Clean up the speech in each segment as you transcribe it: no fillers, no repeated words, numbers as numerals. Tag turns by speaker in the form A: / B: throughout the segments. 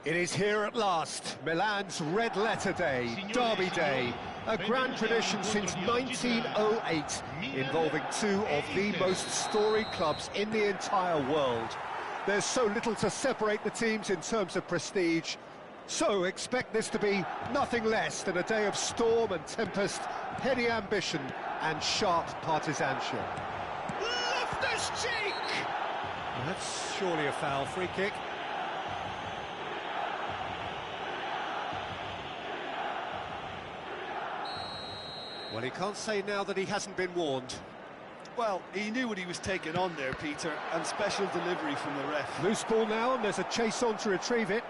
A: It is here at last, Milan's red letter day, derby day, a grand tradition since 1908, involving two of the most storied clubs in the entire world. There's so little to separate the teams in terms of prestige, so expect this to be nothing less than a day of storm and tempest, heady ambition and sharp partisanship.
B: Loftus-Cheek!
A: Well, that's surely a foul, free kick. Well, he can't say now that he hasn't been warned.
B: Well, he knew what he was taking on there, Peter, and special delivery from the ref.
A: Loose ball now, and there's a chase on to retrieve it.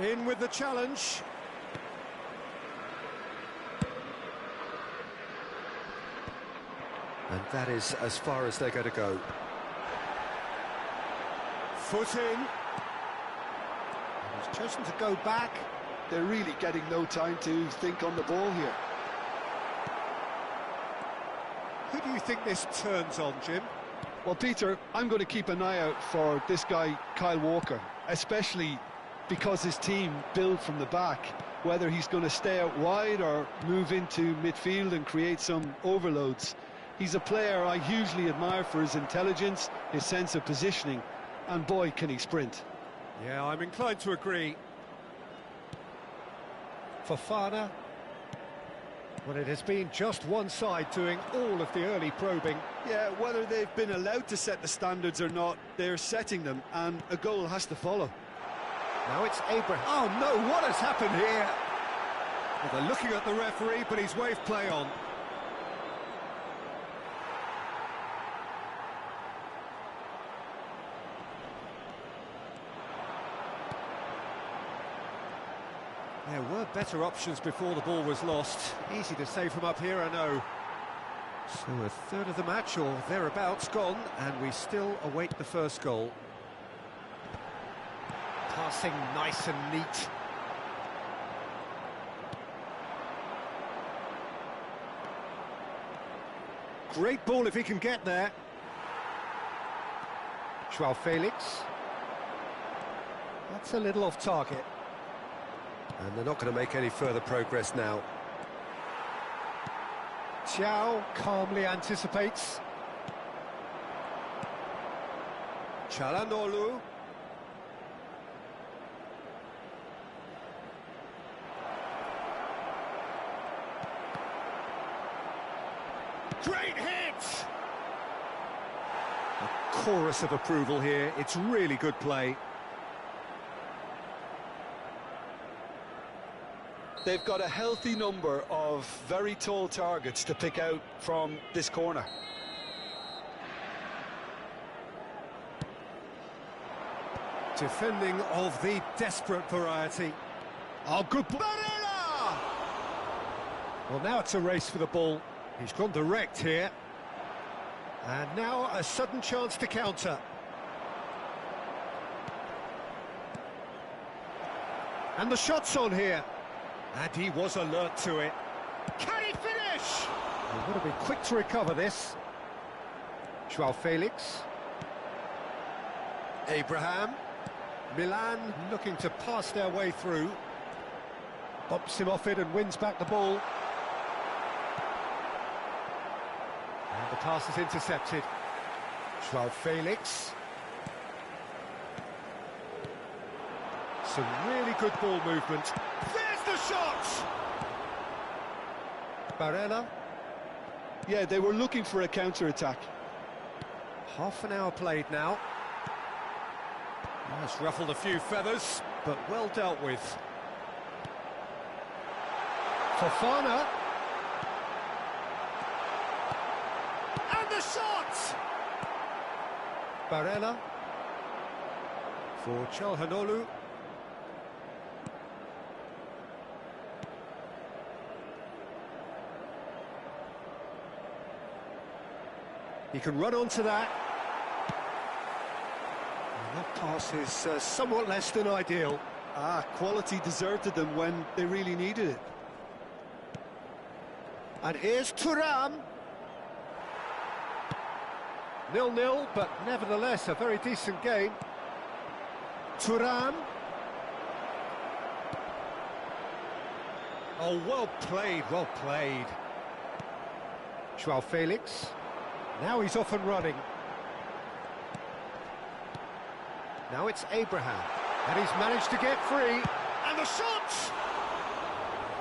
A: In with the challenge. And that is as far as they're going to go. Foot in. He's chosen to go back.
B: They're really getting no time to think on the ball here.
A: Who do you think this turns on, Jim?
B: Well, Peter, I'm going to keep an eye out for this guy, Kyle Walker, especially because his team build from the back, whether he's going to stay out wide or move into midfield and create some overloads. He's a player I hugely admire for his intelligence, his sense of positioning, and boy, can he sprint.
A: Yeah, I'm inclined to agree. Fofana. Well, it has been just one side doing all of the early probing.
B: Yeah, whether they've been allowed to set the standards or not, they're setting them, and a goal has to follow.
A: Now it's Abraham. Oh no, what has happened here? Well, they're looking at the referee, but he's waved play on. There were better options before the ball was lost. Easy to say from up here, I know. So a third of the match, or thereabouts, gone, and we still await the first goal. Passing nice and neat. Great ball if he can get there. Joao Felix. That's a little off target. And they're not going to make any further progress now. Thiaw calmly anticipates. Çalhanoğlu. Great hit! A chorus of approval here. It's really good play.
B: They've got a healthy number of very tall targets to pick out from this corner.
A: Defending of the desperate variety. Oh, good ball. Well, now it's a race for the ball. He's gone direct here. And now a sudden chance to counter. And the shot's on here. And he was alert to it. Can he finish? He's got to be quick to recover this. Joao Felix. Abraham. Milan looking to pass their way through. Bumps him off it and wins back the ball. And the pass is intercepted. João Felix. Some really good ball movement. There's the shot! Barella.
B: Yeah, they were looking for a counter-attack.
A: Half an hour played now. It's ruffled a few feathers, but well dealt with. Fofana. And the shot! Barella. For Çalhanoğlu. He can run onto that. And that pass is somewhat less than ideal.
B: Quality deserted them when they really needed it.
A: And here's Thuram. 0-0, but nevertheless a very decent game. Thuram. Oh, well played, well played. João Felix. Now he's off and running. Now it's Abraham. And he's managed to get free. And the shot!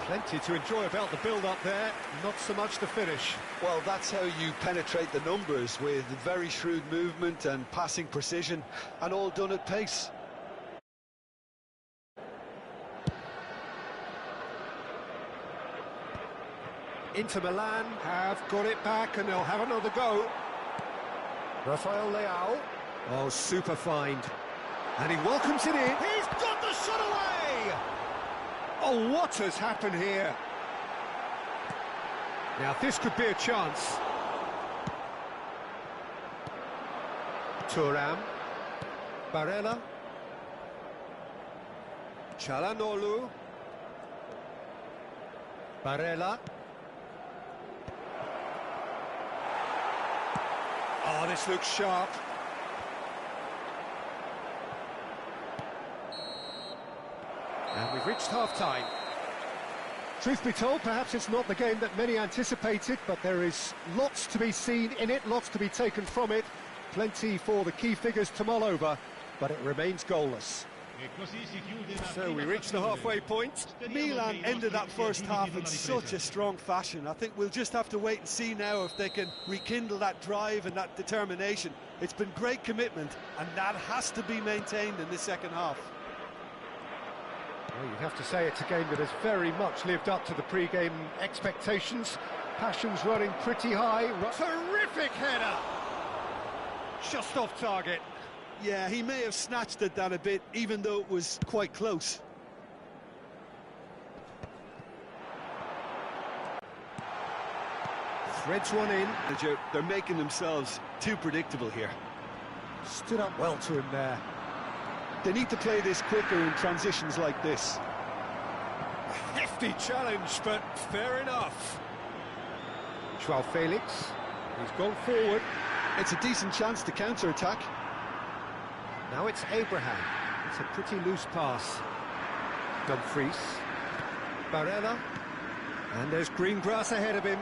A: Plenty to enjoy about the build-up there, not so much the finish.
B: Well, that's how you penetrate the numbers, with very shrewd movement and passing precision, and all done at pace.
A: Inter Milan have got it back and they'll have another go. Rafael Leao. Oh, super find. And he welcomes it in. He's got the shot away! Oh, what has happened here? Now, this could be a chance. Thuram. Barella. Çalhanoğlu. Barella. Oh, this looks sharp. And we've reached half-time. Truth be told, perhaps it's not the game that many anticipated, but there is lots to be seen in it, lots to be taken from it. Plenty for the key figures to mull over, but it remains goalless. So we reach the halfway point.
B: Milan ended that first half in such a strong fashion. I think we'll just have to wait and see now if they can rekindle that drive and that determination. It's been great commitment, and that has to be maintained in the second half.
A: Well, you'd have to say it's a game that has very much lived up to the pre-game expectations. Passions running pretty high. Terrific header! Just off target.
B: Yeah, he may have snatched at that a bit, even though it was quite close.
A: Threads one in.
B: They're making themselves too predictable here.
A: Stood up well to him there.
B: They need to play this quicker in transitions like this.
A: A hefty challenge, but fair enough. João Felix. He's gone forward.
B: It's a decent chance to counter-attack.
A: Now it's Abraham. It's a pretty loose pass. Dumfries. Barella. And there's green grass ahead of him.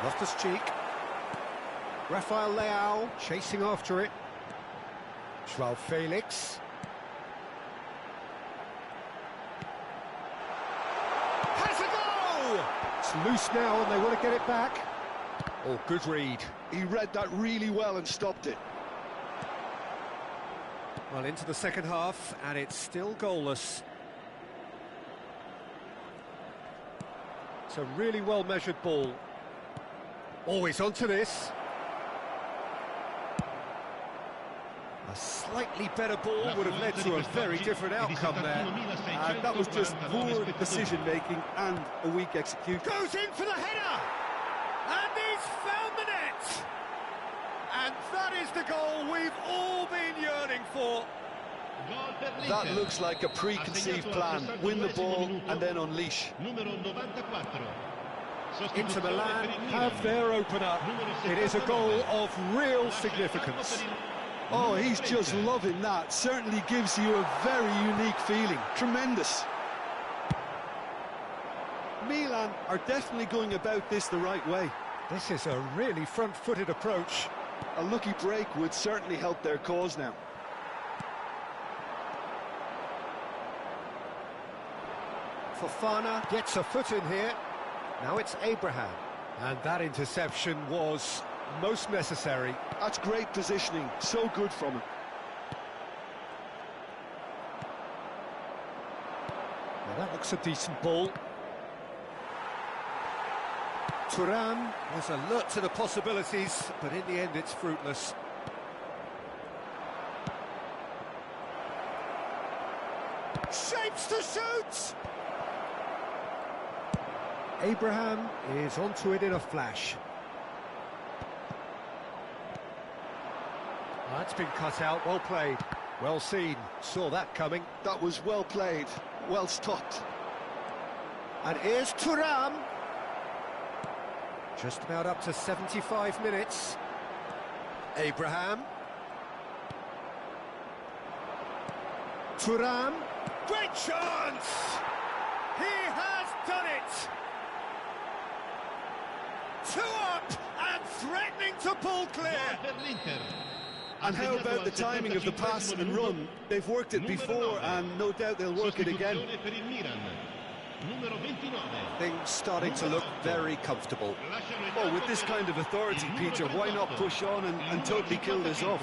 A: Loftus-Cheek. Rafael Leao chasing after it. João Felix. Has a go! It's loose now and they want to get it back. Oh, good read.
B: He read that really well and stopped it.
A: Well, into the second half, and it's still goalless. It's a really well-measured ball. Always onto this. A slightly better ball would have led to a very different outcome there.
B: That was just poor decision-making and a weak execution.
A: Goes in for the header! And he's found the net! And that is the goal we've all been yearning for.
B: That looks like a preconceived plan. Win the ball and then unleash.
A: Inter Milan have their opener. It is a goal of real significance.
B: Oh, he's just loving that. Certainly gives you a very unique feeling. Tremendous. Milan are definitely going about this the right way.
A: This is a really front-footed approach.
B: A lucky break would certainly help their cause now.
A: Fofana gets a foot in here. Now it's Abraham. And that interception was most necessary.
B: That's great positioning, so good from him.
A: Well, that looks a decent ball. Thuram was alert to the possibilities, but in the end it's fruitless. Shapes to shoot! Abraham is onto it in a flash. That's been cut out, well played. Well seen, saw that coming.
B: That was well played, well stopped.
A: And here's Thuram. Just about up to 75 minutes. Abraham. Thuram. Great chance! He has done it! 2 up and threatening to pull clear.
B: And how about the timing of the pass and run? They've worked it before and no doubt they'll work it again.
A: Things starting to look very comfortable.
B: Well, with this kind of authority, Peter, why not push on and totally kill this off?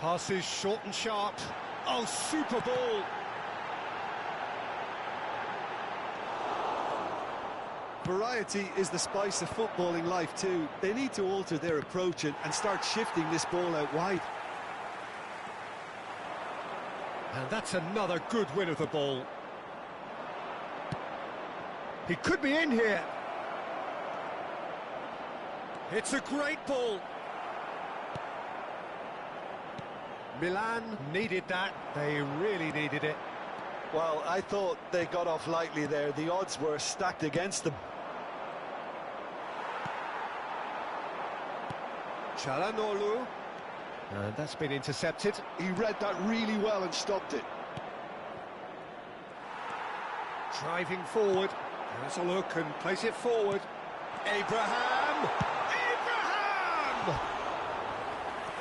A: Passes short and sharp. Oh, super ball!
B: Variety is the spice of footballing life too. They need to alter their approach and start shifting this ball out wide.
A: And that's another good win of the ball. He could be in here. It's a great ball. Milan needed that. They really needed it.
B: Well, I thought they got off lightly there. The odds were stacked against them.
A: Çalhanoğlu. And that's been intercepted.
B: He read that really well and stopped it.
A: Driving forward. Has a look and plays it forward. Abraham! Abraham!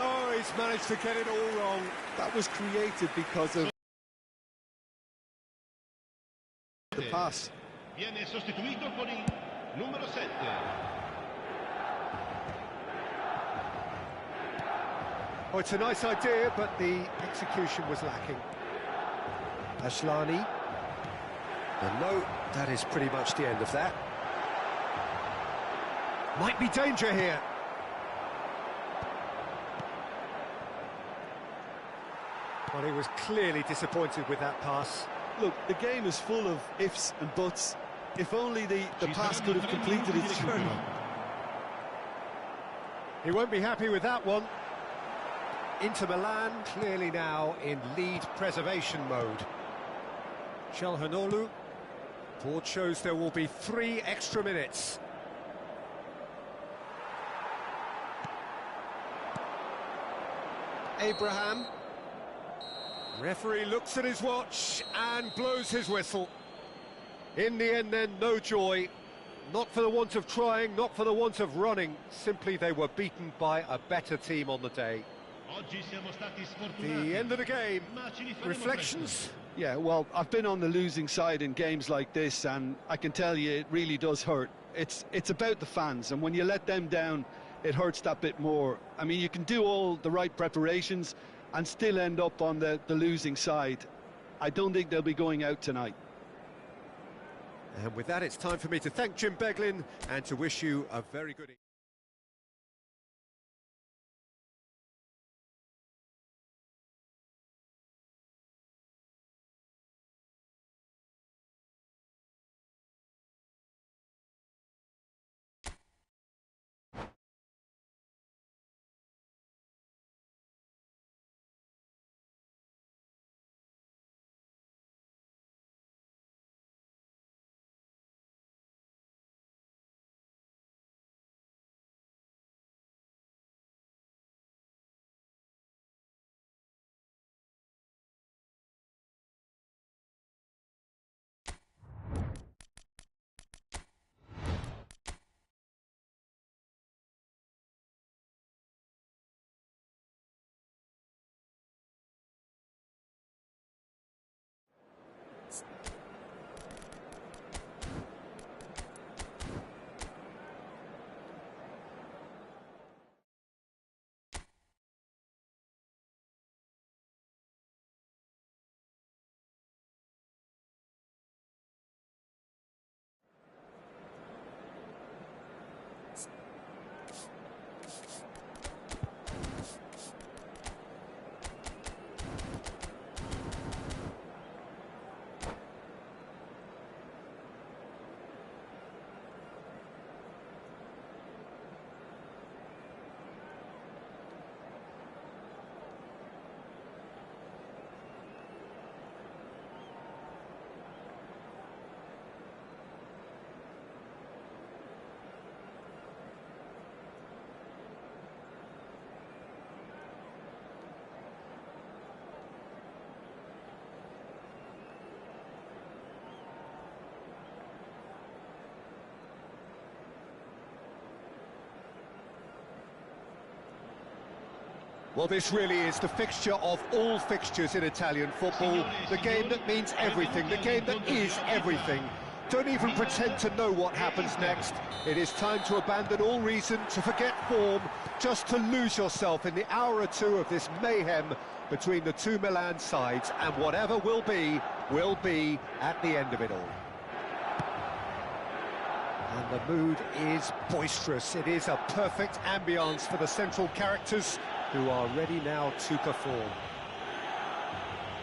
A: Oh, he's managed to get it all wrong.
B: That was created because of the pass.
C: Viene sostituito con il numero 7.
A: Oh, it's a nice idea, but the execution was lacking. Ashlani. And no, that is pretty much the end of that. Might be danger here. But he was clearly disappointed with that pass.
B: Look, the game is full of ifs and buts. If only the pass could have completed its journey.
A: He won't be happy with that one. Inter Milan clearly now in lead preservation mode. Çalhanoğlu. Board shows there will be 3 extra minutes. Abraham. Referee looks at his watch and blows his whistle. In the end then, no joy. Not for the want of trying, not for the want of running. Simply they were beaten by a better team on the day. The end of the game. Reflections?
B: Yeah, well, I've been on the losing side in games like this, and I can tell you it really does hurt. It's about the fans, and when you let them down, it hurts that bit more. I mean, you can do all the right preparations and still end up on the losing side. I don't think they'll be going out tonight.
A: And with that, it's time for me to thank Jim Beglin and to wish you a very good evening. Well, this really is the fixture of all fixtures in Italian football. The game that means everything, the game that is everything. Don't even pretend to know what happens next. It is time to abandon all reason, to forget form, just to lose yourself in the hour or two of this mayhem between the two Milan sides, and whatever will be at the end of it all. And the mood is boisterous. It is a perfect ambience for the central characters, who are ready now to perform.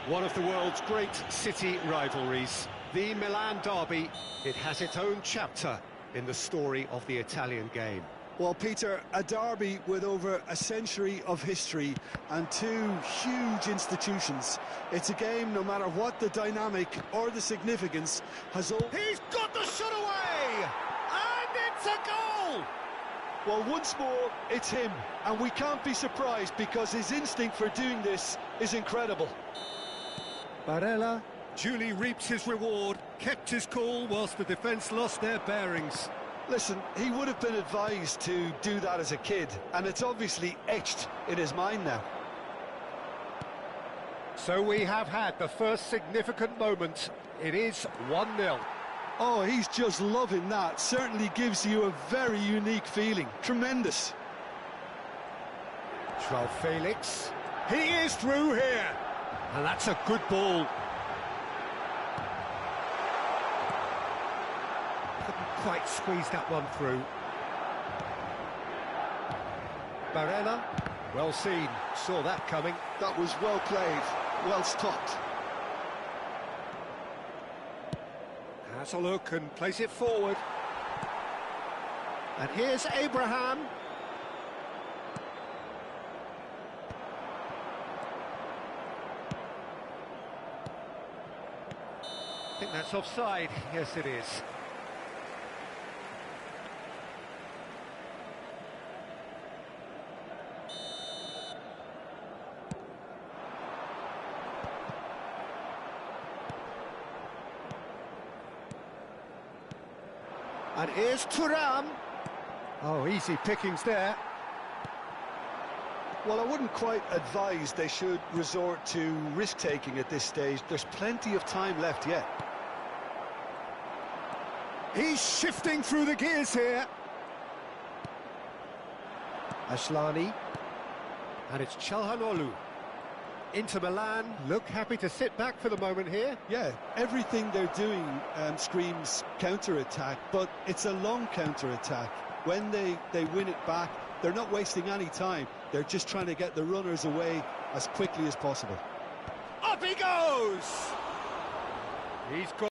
A: One of the world's great city rivalries, the Milan derby. It has its own chapter in the story of the Italian game.
B: Well, Peter, a derby with over a century of history and two huge institutions. It's a game, no matter what the dynamic or the significance, has all...
A: He's got the shot away! And it's a goal!
B: Well, once more, it's him, and we can't be surprised because his instinct for doing this is incredible.
A: Barella duly reaps his reward, kept his cool whilst the defence lost their bearings.
B: Listen, he would have been advised to do that as a kid, and it's obviously etched in his mind now.
A: So we have had the first significant moment. It is 1-0.
B: Oh, he's just loving that. Certainly gives you a very unique feeling. Tremendous.
A: João Felix. He is through here. And that's a good ball. Couldn't quite squeeze that one through. Barella. Well seen. Saw that coming.
B: That was well played. Well stopped.
A: Has a look and plays it forward. And here's Abraham. I think that's offside. Yes, it is. And here's Thuram. Oh, easy pickings there.
B: Well, I wouldn't quite advise they should resort to risk-taking at this stage. There's plenty of time left yet.
A: He's shifting through the gears here. Ashlani. And it's Çalhanoğlu. Inter Milan look happy to sit back for the moment here.
B: Yeah, everything they're doing screams counter-attack, but it's a long counter-attack. When they win it back, they're not wasting any time. They're just trying to get the runners away as quickly as possible.
A: Up he goes! He's got...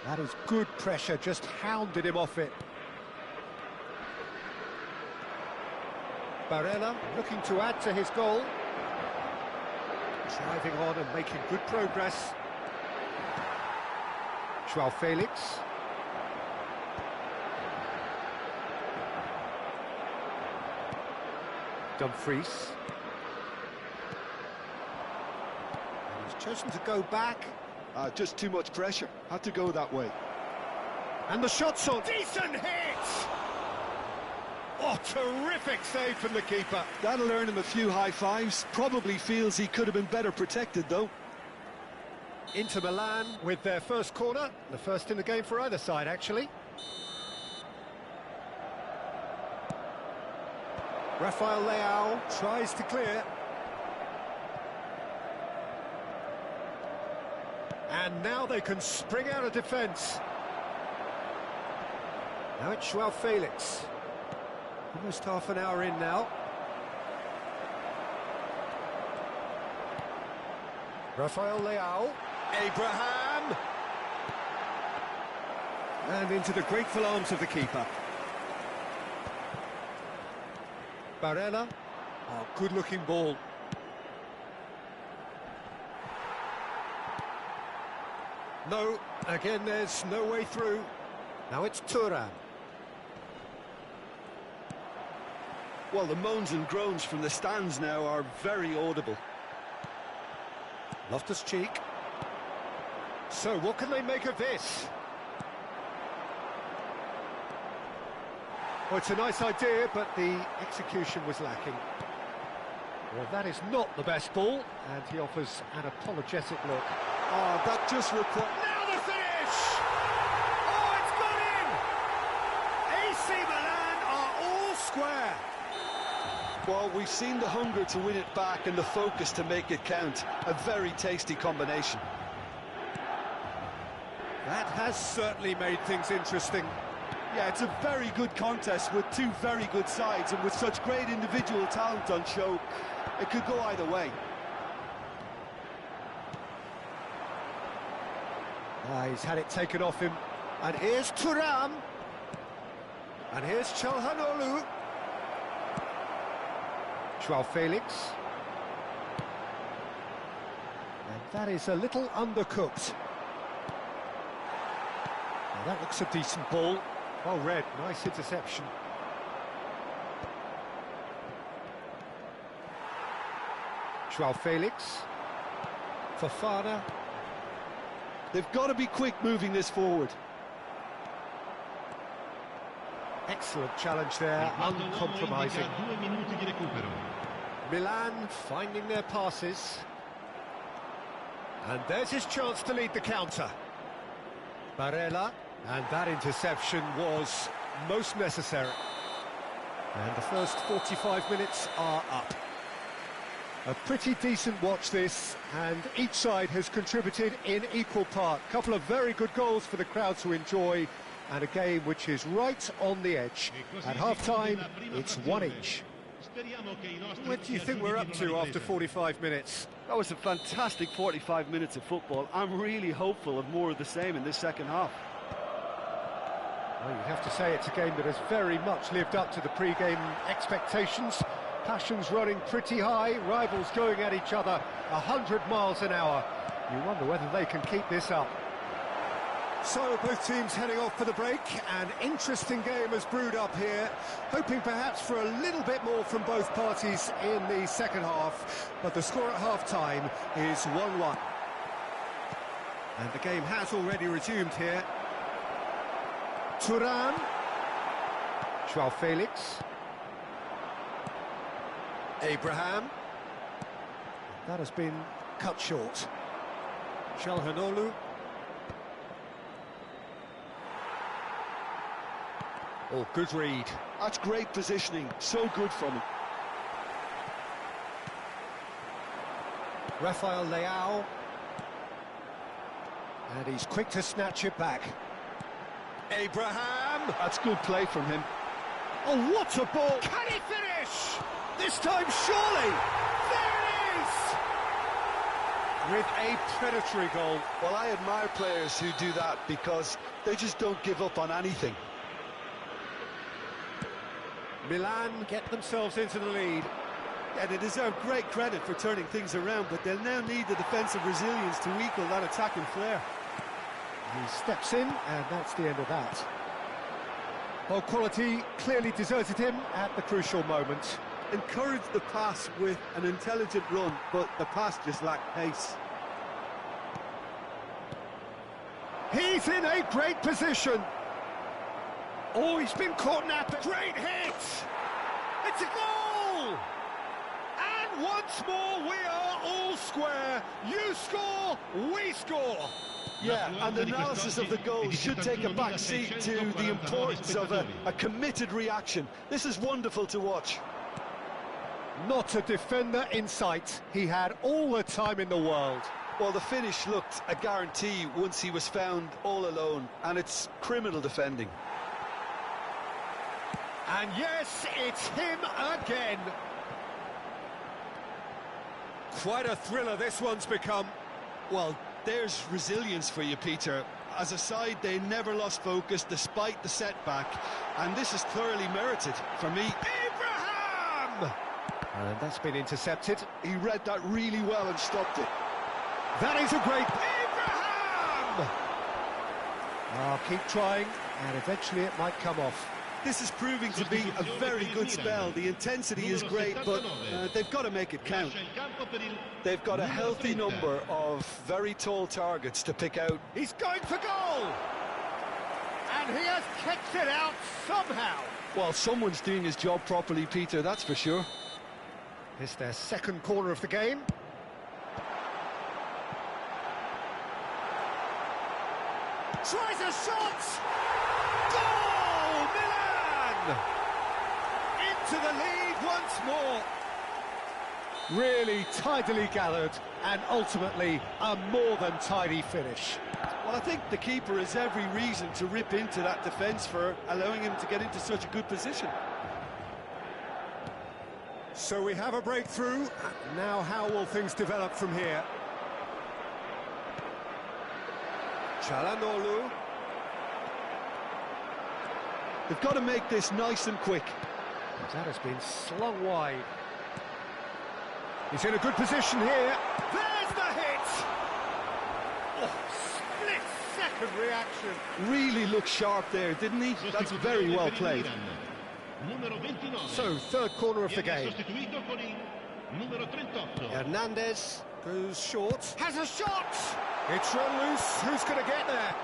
A: That is good pressure, just hounded him off it. Barella looking to add to his goal. Driving on and making good progress. João Felix. Dumfries. And he's chosen to go back.
B: Just too much pressure. Had to go that way.
A: And the shot's on. Decent hit! Oh, terrific save from the keeper.
B: That'll earn him a few high fives. Probably feels he could have been better protected, though.
A: Inter Milan with their first corner. The first in the game for either side, actually. Rafael Leao tries to clear. And now they can spring out of defence. Now it's João Felix. Almost half an hour in now. Rafael Leao. Abraham. And into the grateful arms of the keeper. Barella. Oh, good-looking ball. No, again there's no way through. Now it's Thuram.
B: Well, the moans and groans from the stands now are very audible.
A: Loftus-Cheek. So what can they make of this? Well, it's a nice idea, but the execution was lacking. Well, that is not the best ball, and he offers an apologetic look.
B: Oh, that just requires...
A: Now the finish! Oh, it's gone in! AC Milan are all square.
B: Well, we've seen the hunger to win it back and the focus to make it count. A very tasty combination.
A: That has certainly made things interesting.
B: Yeah, it's a very good contest with two very good sides, and with such great individual talent on show, it could go either way.
A: He's had it taken off him. And here's Thuram. And here's Çalhanoğlu. João Felix. And that is a little undercooked. Now that looks a decent ball. Well read, nice interception. João Felix. Fofana.
B: They've got to be quick moving this forward.
A: Excellent challenge there, uncompromising. Milan finding their passes. And there's his chance to lead the counter. Barella, and that interception was most necessary. And the first 45 minutes are up. A pretty decent watch this, and each side has contributed in equal part. A couple of very good goals for the crowd to enjoy, and a game which is right on the edge. At half-time, it's one each. What do you think we're up to after 45 minutes?
B: That was a fantastic 45 minutes of football. I'm really hopeful of more of the same in this second half.
A: Well, you'd have to say it's a game that has very much lived up to the pre-game expectations. Passions running pretty high, rivals going at each other 100 miles an hour. You wonder whether they can keep this up. So both teams heading off for the break. An interesting game has brewed up here, hoping perhaps for a little bit more from both parties in the second half, but the score at half-time is 1-1. And the game has already resumed here. Thuram. João Felix. Abraham. That has been cut short. Çalhanoğlu. Oh, good read.
B: That's great positioning, so good from him.
A: Rafael Leao. And he's quick to snatch it back. Abraham!
B: That's good play from him.
A: Oh, what a ball! Can he finish? This time, surely! There it is! With a predatory goal.
B: Well, I admire players who do that because they just don't give up on anything.
A: Milan get themselves into the lead.
B: Yeah, they deserve great credit for turning things around, but they'll now need the defensive resilience to equal that attacking flair.
A: He steps in, and that's the end of that. Well, quality clearly deserted him at the crucial moment.
B: Encouraged the pass with an intelligent run, but the pass just lacked pace.
A: He's in a great position. Oh, he's been caught napping. Great hit! It's a goal! And once more, we are all square. You score, we score.
B: Yeah, and the analysis of the goal should take a back seat to the importance of a committed reaction. This is wonderful to watch.
A: Not a defender in sight. He had all the time in the world.
B: Well, the finish looked a guarantee once he was found all alone, and it's criminal defending.
A: And yes, it's him again. Quite a thriller this one's become.
B: Well, there's resilience for you, Peter. As a side, they never lost focus despite the setback, and this is thoroughly merited for me.
A: Abraham! And that's been intercepted.
B: He read that really well and stopped it.
A: That is a great... Abraham! Keep trying, and eventually it might come off.
B: This is proving to be a very good spell. The intensity is great, but they've got to make it count. They've got a healthy number of very tall targets to pick out.
A: He's going for goal! And he has kicked it out somehow.
B: Well, someone's doing his job properly, Peter, that's for sure.
A: It's their second corner of the game. Tries a shot! Goal! Milan! Into the lead once more. Really tidily gathered, and ultimately a more than tidy finish.
B: Well, I think the keeper has every reason to rip into that defence for allowing him to get into such a good position.
A: So we have a breakthrough. Now how will things develop from here? Çalhanoğlu.
B: They've got to make this nice and quick.
A: That has been slung wide. He's in a good position here. There's the hit! Oh, split-second reaction.
B: Really looked sharp there, didn't he? That's very well played.
A: So, third corner of the game. Hernandez goes short. Has a shot! It's run loose. Who's going to get there?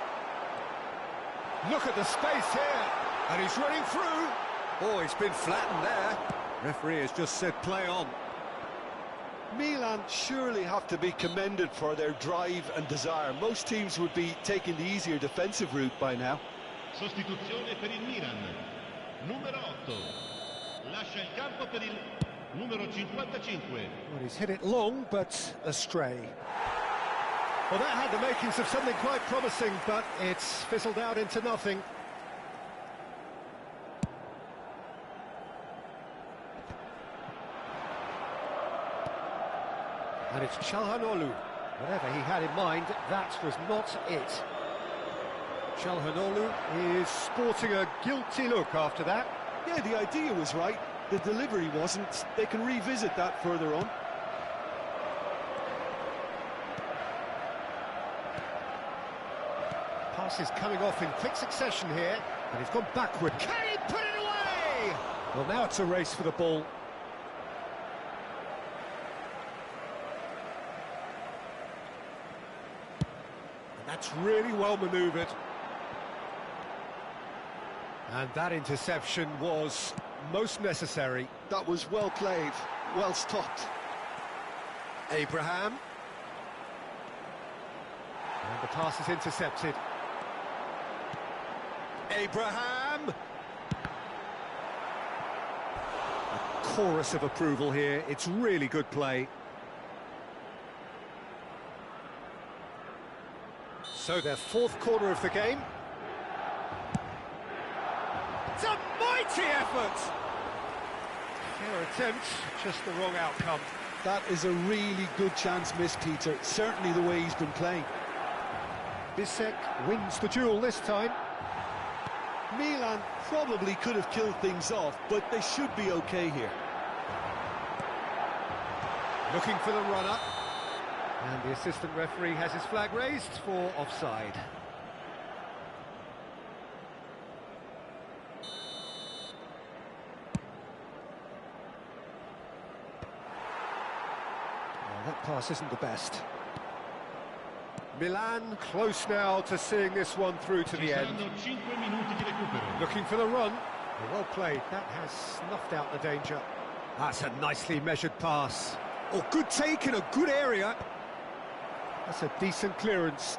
A: Look at the space here. And he's running through. Oh, he's been flattened there. Referee has just said play on.
B: Milan surely have to be commended for their drive and desire. Most teams would be taking the easier defensive route by now.
C: Sostituzione per il Milan. Numero 8. Lascia il campo per il numero 55.
A: Well, he's hit it long, but astray. Well, that had the makings of something quite promising, but it's fizzled out into nothing. And it's Çalhanoğlu. Whatever he had in mind, that was not it. Çalhanoğlu is sporting a guilty look after that.
B: Yeah, the idea was right. The delivery wasn't. They can revisit that further on.
A: Pass is coming off in quick succession here, and he's gone backward. Can he put it away? Well, now it's a race for the ball. That's really well manoeuvred. And that interception was most necessary.
B: That was well played, well stopped.
A: Abraham. And the pass is intercepted. Abraham! A chorus of approval here. It's really good play. So their fourth corner of the game. It's a mighty effort! Fair attempt, just the wrong outcome.
B: That is a really good chance missed, Peter. Certainly the way he's been playing.
A: Bisek wins the duel this time.
B: Milan probably could have killed things off, but they should be okay here.
A: Looking for the runner. And the assistant referee has his flag raised for offside. Well, that pass isn't the best. Milan close now to seeing this one through to the end. Looking for the run. Well played. That has snuffed out the danger. That's a nicely measured pass. Oh, good take in a good area. That's a decent clearance.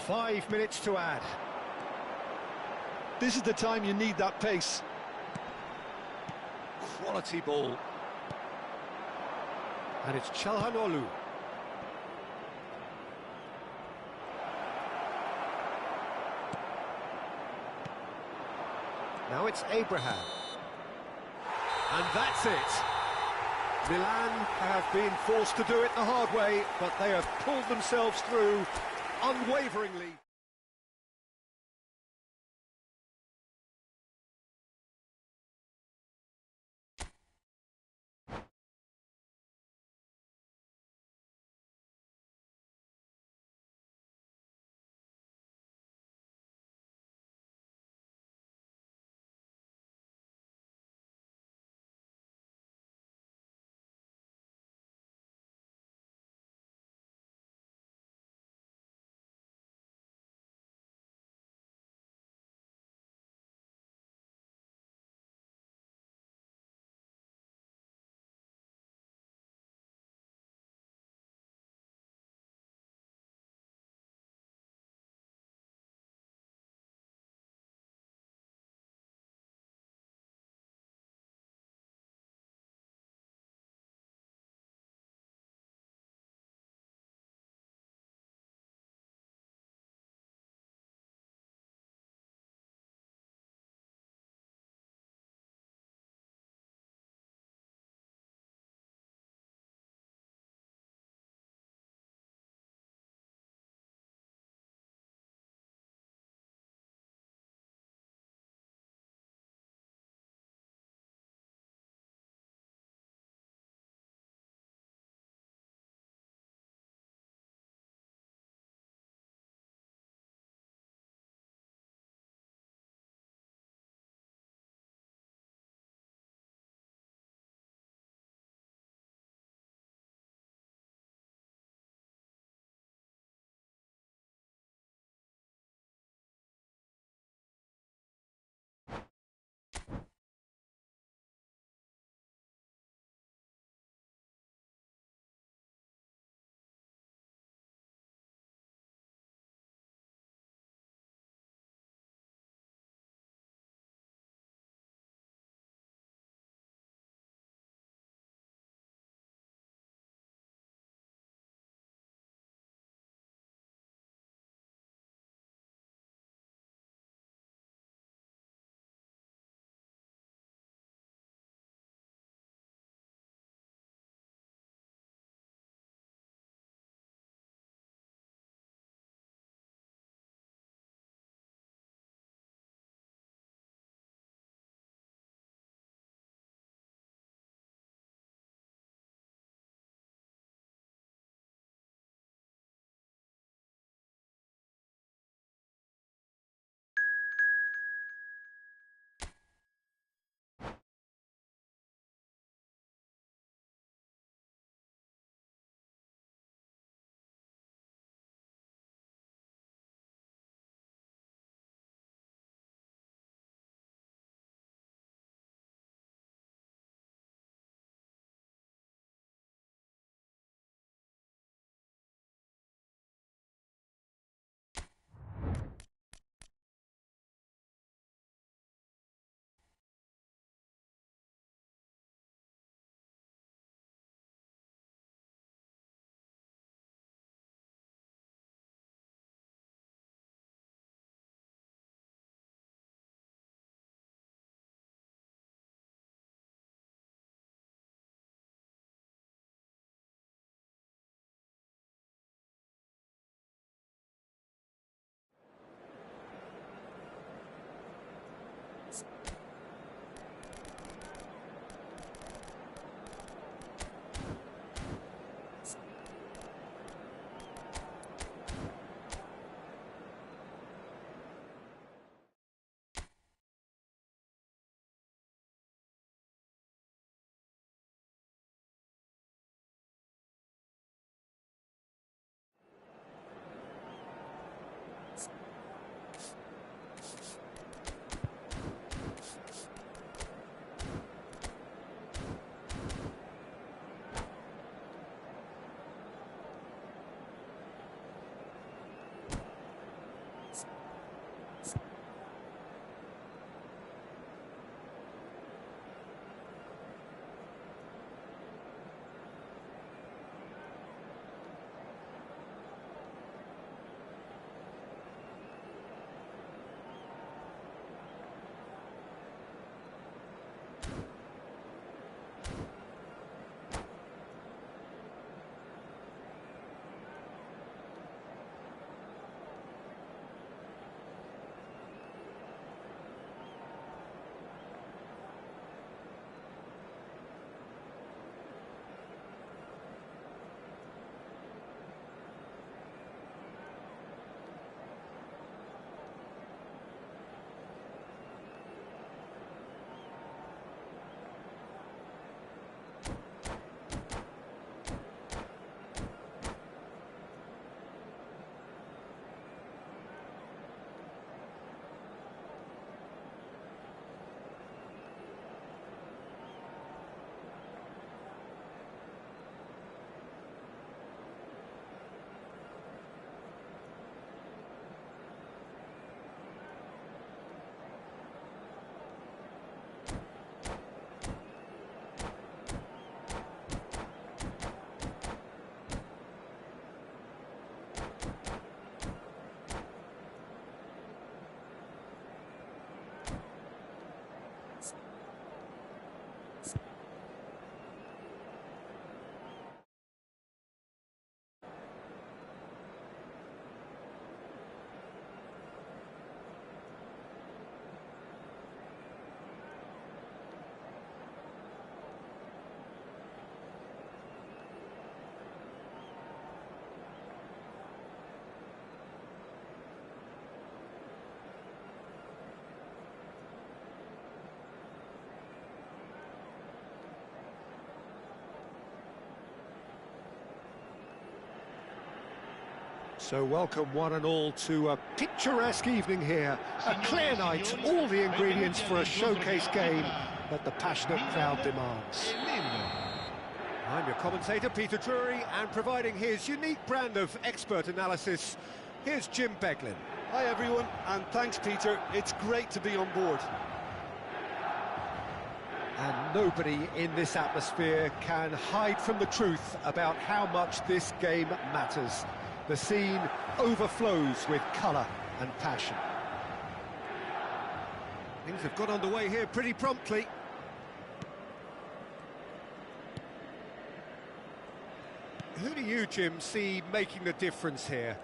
A: 5 minutes to add.
B: This is the time you need that pace.
A: Quality ball. And it's Çalhanoğlu. Now it's Abraham. And that's it. Milan have been forced to do it the hard way, but they have pulled themselves through unwaveringly. So welcome one and all to a picturesque evening here. A clear night, all the ingredients for a showcase game that the passionate crowd demands. I'm your commentator, Peter Drury, and providing his unique brand of expert analysis, here's Jim Beglin.
B: Hi everyone, and thanks Peter, it's great to be on board.
A: And nobody in this atmosphere can hide from the truth about how much this game matters. The scene overflows with colour and passion. Things have got underway here pretty promptly. Who do you, Jim, see making the difference here?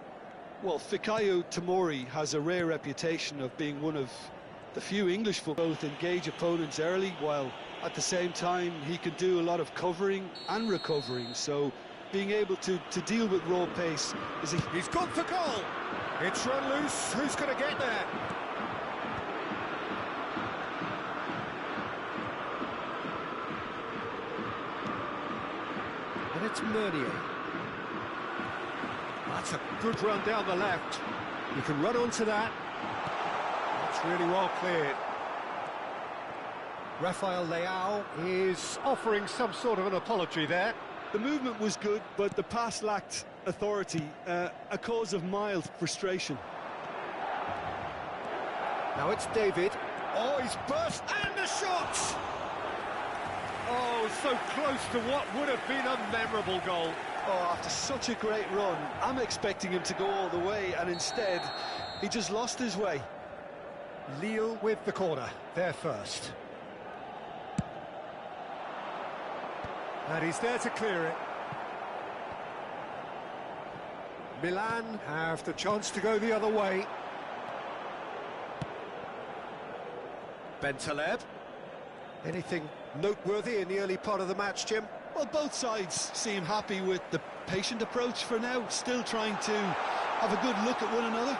B: Well, Fikayo Tomori has a rare reputation of being one of the few English footballers both engage opponents early, while at the same time he can do a lot of covering and recovering, so being able to deal with raw pace is a...
A: He's gone for goal! It's run loose, who's going to get there? And it's Meunier. That's a good run down the left. You can run onto that. That's really well cleared. Rafael Leao is offering some sort of an apology there.
B: The movement was good, but the pass lacked authority, a cause of mild frustration.
A: Now it's David. Oh, he's burst, and the shot! Oh, so close to what would have been a memorable goal.
B: Oh, after such a great run, I'm expecting him to go all the way, and instead, he just lost his way.
A: Lille with the corner, they're first. And he's there to clear it. Milan have the chance to go the other way. Bentaleb. Anything noteworthy in the early part of the match, Jim?
B: Well, both sides seem happy with the patient approach for now, still trying to have a good look at one another.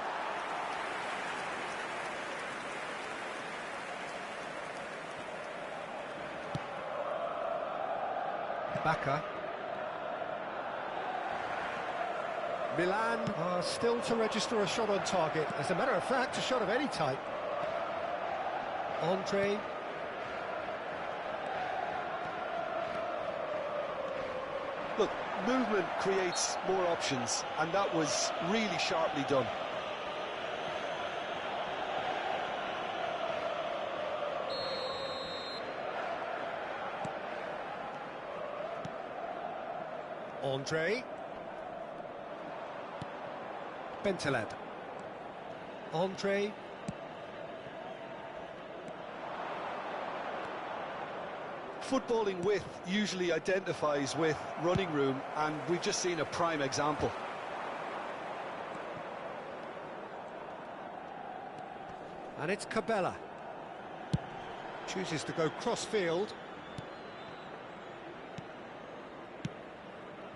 A: Bacca. Milan are still to register a shot on target. As a matter of fact, a shot of any type. Andre.
B: Look, movement creates more options, and that was really sharply done.
A: Andre. Bentaleb. Andre.
B: Footballing width usually identifies with running room, and we've just seen a prime example.
A: And it's Cabella. Chooses to go cross-field.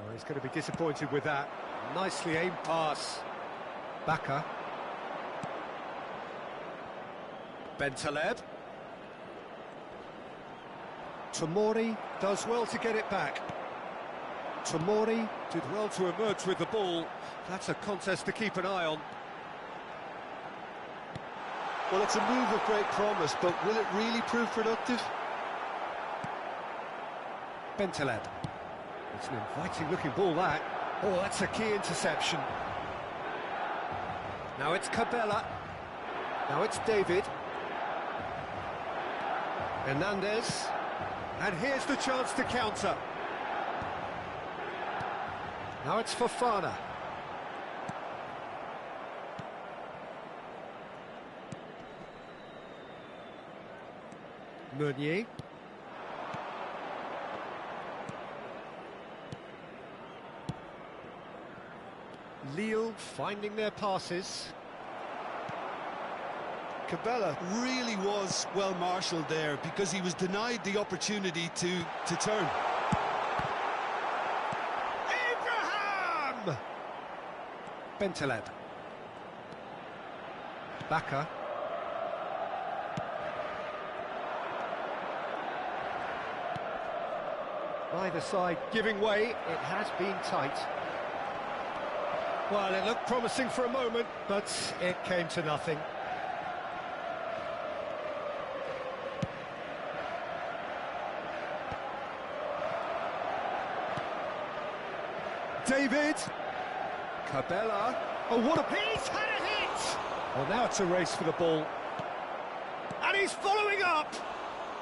A: Oh, he's going to be disappointed with that. Nicely aimed pass. Bacca. Bentaleb. Tomori does well to get it back. Tomori did well to emerge with the ball. That's a contest to keep an eye on.
B: Well, it's a move of great promise, but will it really prove productive?
A: Bentaleb. It's an inviting-looking ball, that. Oh, that's a key interception. Now it's Cabella. Now it's David. Hernandez. And here's the chance to counter. Now it's Fofana. Meunier. Lille finding their passes.
B: Cabella really was well marshalled there because he was denied the opportunity to turn.
A: Abraham! Bentaleb. Bacca. Either side giving way, it has been tight. Well, it looked promising for a moment, but it came to nothing. David. Cabela. Oh, what a... He's had a hit! Well, now it's a race for the ball. And he's following up!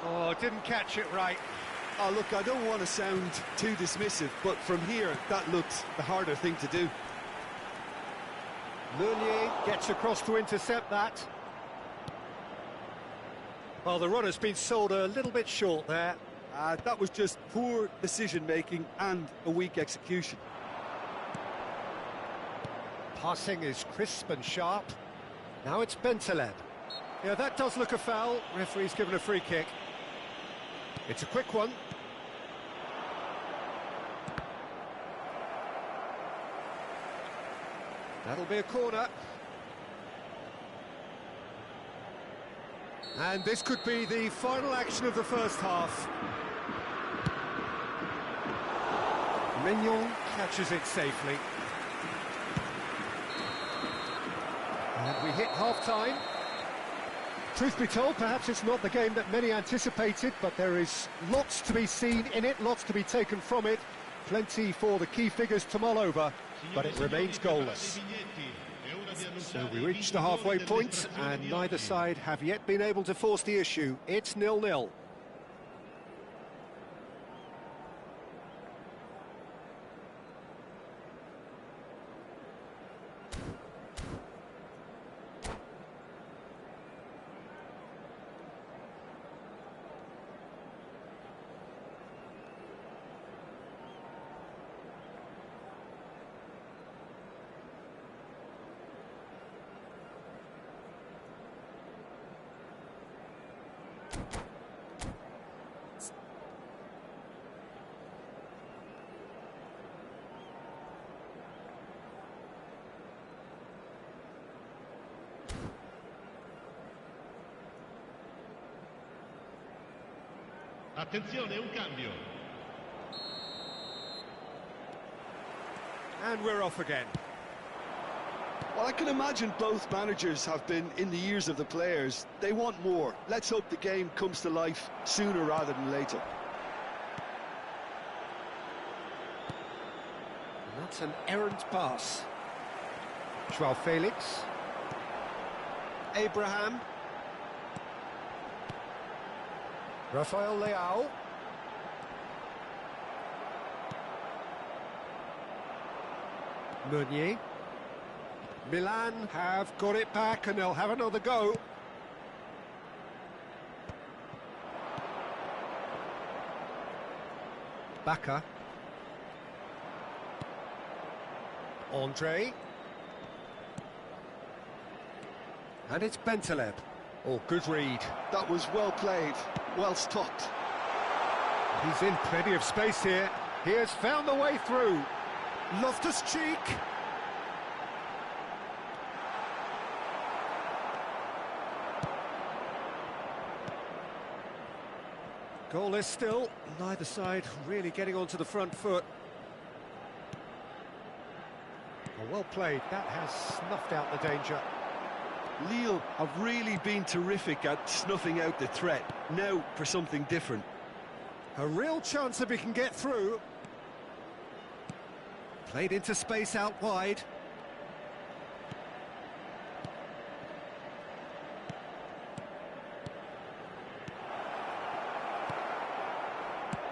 A: Oh, didn't catch it right.
B: Oh, look, I don't want to sound too dismissive, but from here, that looks the harder thing to do.
A: Meunier gets across to intercept that. Well, the runner's been sold a little bit short there.
B: That was just poor decision-making and a weak execution.
A: Passing is crisp and sharp. Now it's Bentaleb. Yeah, that does look a foul. Referee's given a free kick. It's a quick one. That'll be a corner. And this could be the final action of the first half. Mignon catches it safely. And we hit half-time. Truth be told, perhaps it's not the game that many anticipated, but there is lots to be seen in it, lots to be taken from it. Plenty for the key figures to mull over, but it remains goalless. So we reach the halfway point, and neither side have yet been able to force the issue. It's 0-0.
C: Attenzione, un cambio.
A: And we're off again.
B: Well, I can imagine both managers have been in the ears of the players. They want more. Let's hope the game comes to life sooner rather than later.
A: And that's an errant pass. Joao Felix. Abraham. Rafael Leao. Meunier. Milan have got it back and they'll have another go. Bacca. Andre. And it's Bentaleb. Oh, good read.
B: That was well played, well stopped.
A: He's in plenty of space here. He has found the way through. Loftus-Cheek. Goalless still. Neither side really getting onto the front foot. Well played. That has snuffed out the danger.
B: Lille have really been terrific at snuffing out the threat. Now for something different.
A: A real chance if he can get through. Played into space out wide.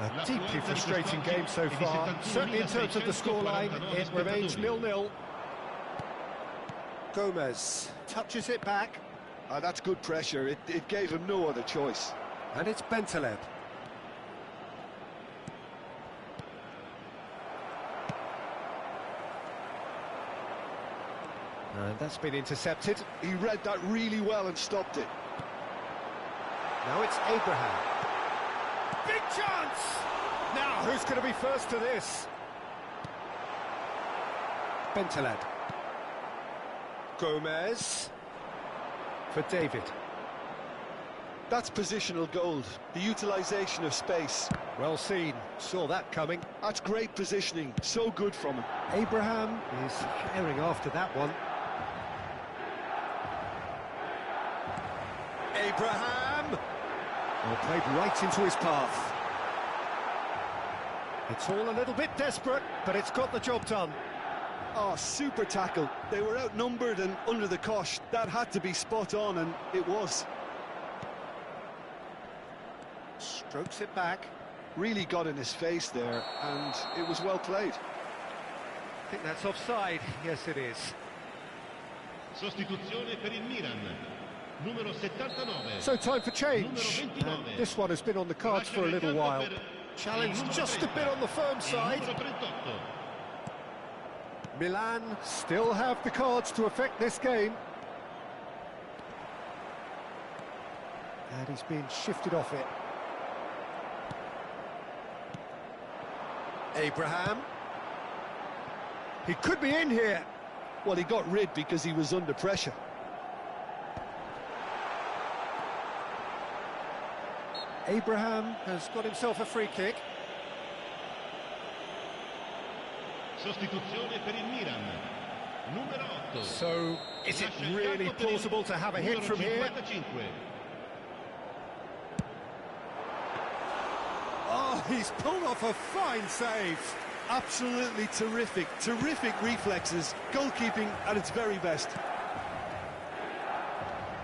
A: A deeply frustrating game so far. Certainly in terms of the scoreline, it remains 0-0. Gomez touches it back.
B: That's good pressure. It gave him no other choice.
A: And it's Bentaleb. And that's been intercepted.
B: He read that really well and stopped it.
A: Now it's Abraham. Big chance! Now, who's going to be first to this? Bentaleb. Gomez. For David.
B: That's positional gold. The utilisation of space.
A: Well seen, saw that coming.
B: That's great positioning, so good from him.
A: Abraham is herring after that one. Abraham! Well, played right into his path. It's all a little bit desperate, but it's got the job done.
B: Oh, super tackle. They were outnumbered and under the cosh. That had to be spot on, and it was.
A: Strokes it back.
B: Really got in his face there, and it was well played.
A: I think that's offside. Yes, it is.
C: Sostituzione per il Milan. Numero 79.
A: So time for change.
C: Numero 29.
A: And this one has been on the cards for a little while. Challenge just a bit on the firm side.
C: Numero 38.
A: Milan still have the cards to affect this game. And he's being shifted off it. Abraham. He could be in here.
B: Well, he got rid because he was under pressure.
A: Abraham has got himself a free kick.
C: Sostituzione per il Milan. Numero 8.
A: So, is it really plausible to have a hit from here?
C: 55.
A: Oh, he's pulled off a fine save.
B: Absolutely terrific, terrific reflexes. Goalkeeping at its very best.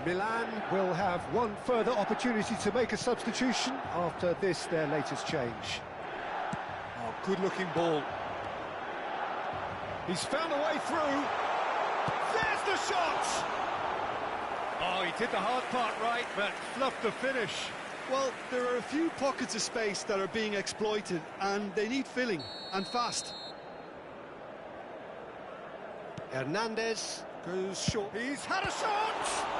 A: Milan will have one further opportunity to make a substitution after this, their latest change. Oh, good-looking ball. He's found a way through. There's the shot! Oh, he did the hard part right, but fluffed the finish.
B: Well, there are a few pockets of space that are being exploited, and they need filling, and fast.
A: Hernandez goes short. He's had a shot!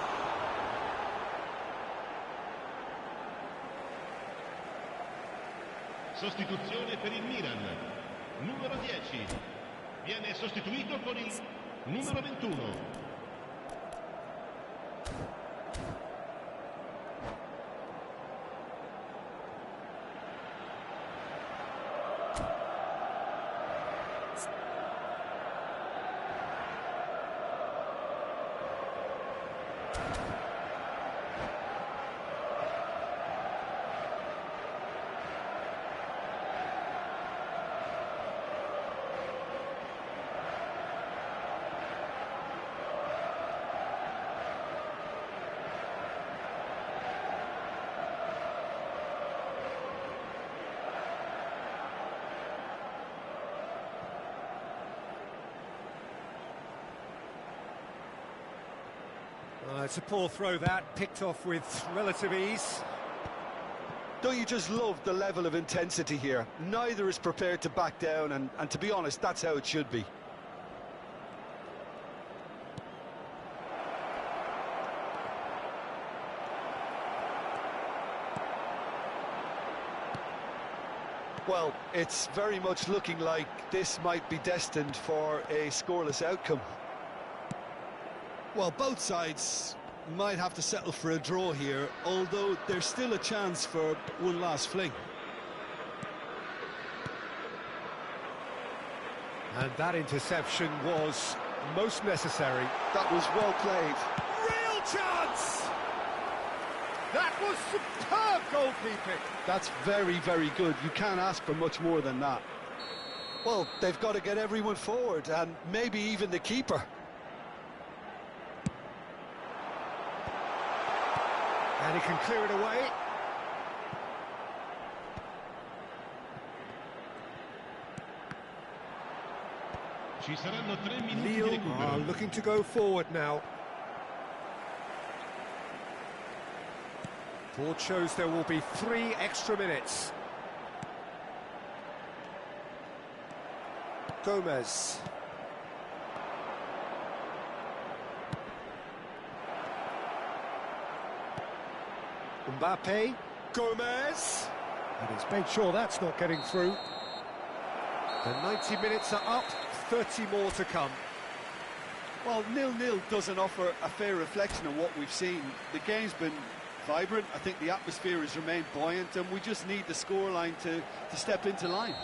C: Sostituzione per il Milan. Numero 10. Viene sostituito con il numero 21.
A: It's a poor throw that, picked off with relative ease.
B: Don't you just love the level of intensity here? Neither is prepared to back down, and to be honest, that's how it should be. Well, it's very much looking like this might be destined for a scoreless outcome. Well, both sides might have to settle for a draw here, although there's still a chance for one last fling.
A: And that interception was most necessary.
B: That was well played.
A: Real chance! That was superb goalkeeping.
B: That's very, very good. You can't ask for much more than that. Well, they've got to get everyone forward, and maybe even the keeper.
A: And he can clear it away.
C: Ci saranno 3 minuti di
A: Lille
C: recupero.
A: are looking to go forward now. Board shows there will be 3 extra minutes. Gomez. Mbappe, Gomez, and he's made sure that's not getting through. The 90 minutes are up, 30 more to come.
B: Well, 0-0 doesn't offer a fair reflection of what we've seen. The game's been vibrant. I think the atmosphere has remained buoyant, and we just need the scoreline to step into line.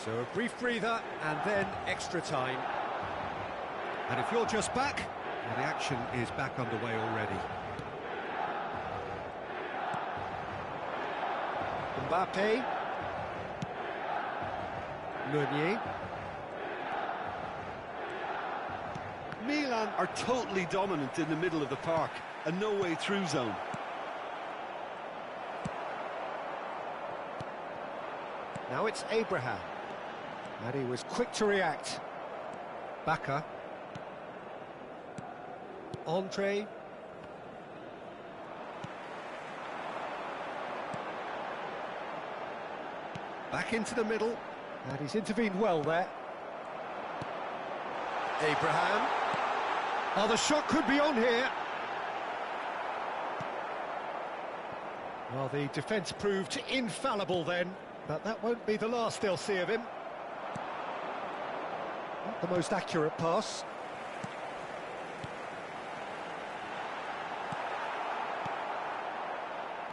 A: So a brief breather and then extra time. And if you're just back, well, the action is back underway already. Mbappe. Meunier.
B: Milan are totally dominant in the middle of the park, a no-way through zone.
A: Now it's Abraham. And he was quick to react. Baka. Andre. Back into the middle. And he's intervened well there. Abraham. Oh, the shot could be on here. Well, the defence proved infallible then, but that won't be the last they'll see of him. Not the most accurate pass.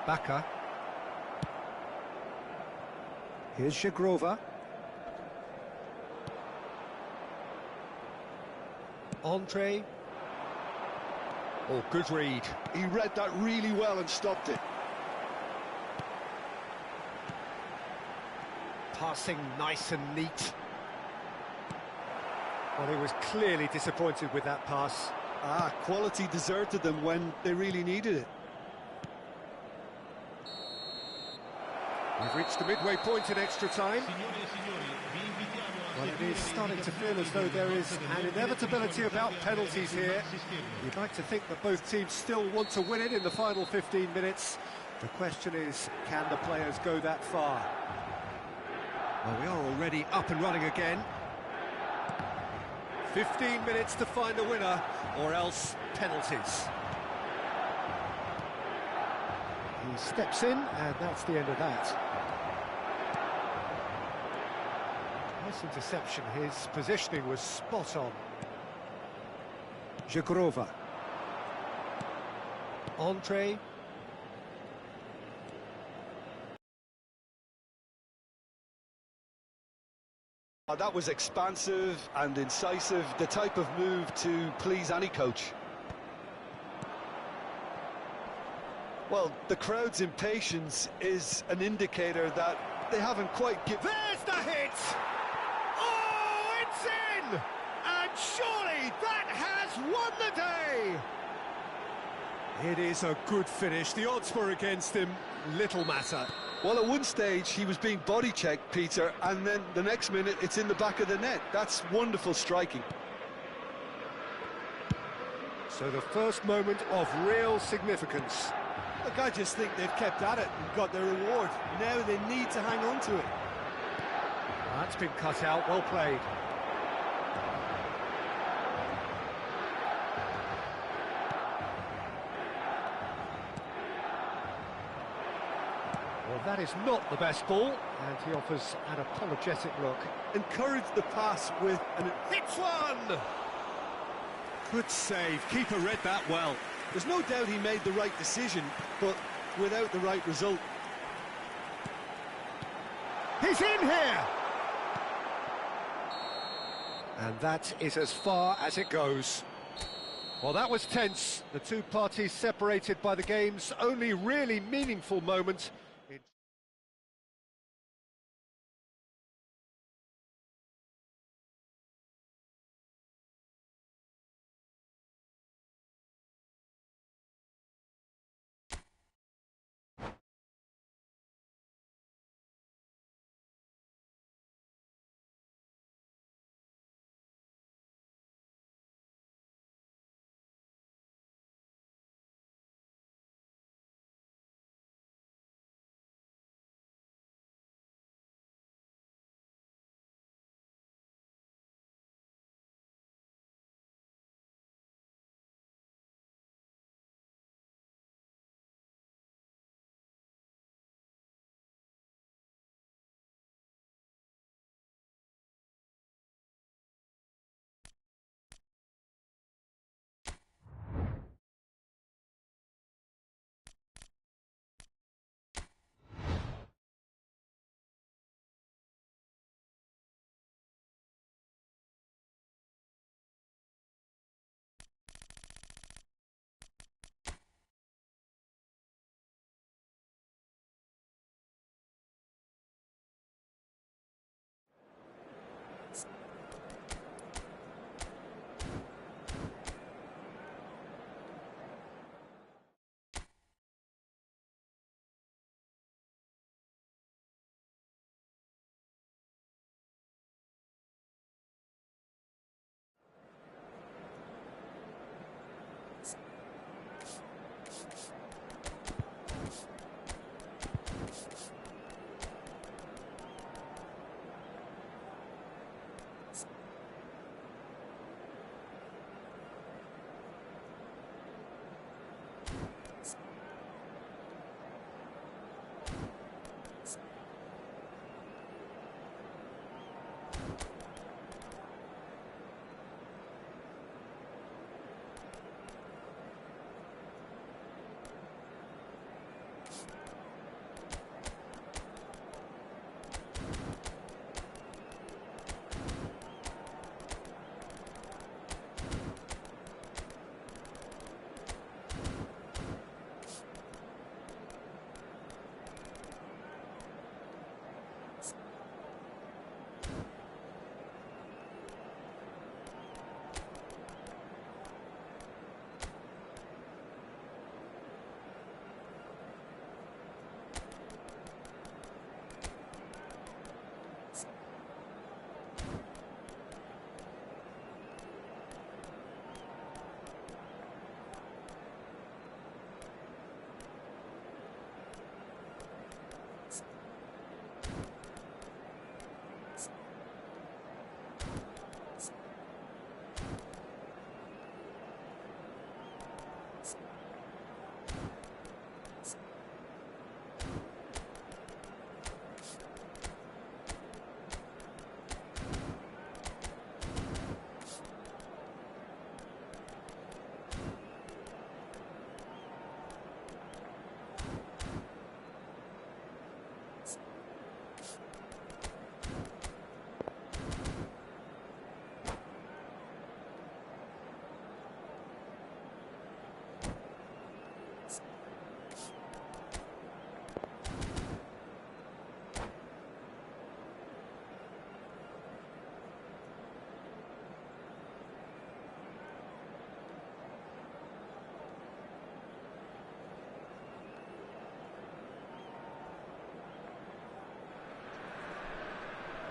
A: Baka. Here's Shagrova. Andre. Oh, good read.
B: He read that really well and stopped it.
A: Passing nice and neat. Well, he was clearly disappointed with that pass.
B: Quality deserted them when they really needed it.
A: We've reached the midway point in extra time. Well, it is starting to feel as though there is an inevitability about penalties here. You'd like to think that both teams still want to win it in the final 15 minutes. The question is, can the players go that far? Well, we are already up and running again. 15 minutes to find a winner, or else penalties. He steps in, and that's the end of that. Nice interception, his positioning was spot on. Jagrova. Andre.
B: That was expansive and incisive, the type of move to please any coach. Well, the crowd's impatience is an indicator that they haven't quite given...
A: There's the hit! Oh, it's in! And surely that has won the day! It is a good finish. The odds were against him. Little matter.
B: Well, at one stage, he was being body-checked, Peter, and then the next minute, it's in the back of the net. That's wonderful striking.
A: So the first moment of real significance.
D: Look, I just think they've kept at it and got their reward. Now they need to hang on to it.
A: That's been cut out, well played. Well, that is not the best ball, and he offers an apologetic look.
D: Encourage the pass with an...
A: Hits one! Good save, keeper read that well.
D: There's no doubt he made the right decision, but without the right result.
A: He's in here! And that is as far as it goes. Well, that was tense. The two parties separated by the game's only really meaningful moment.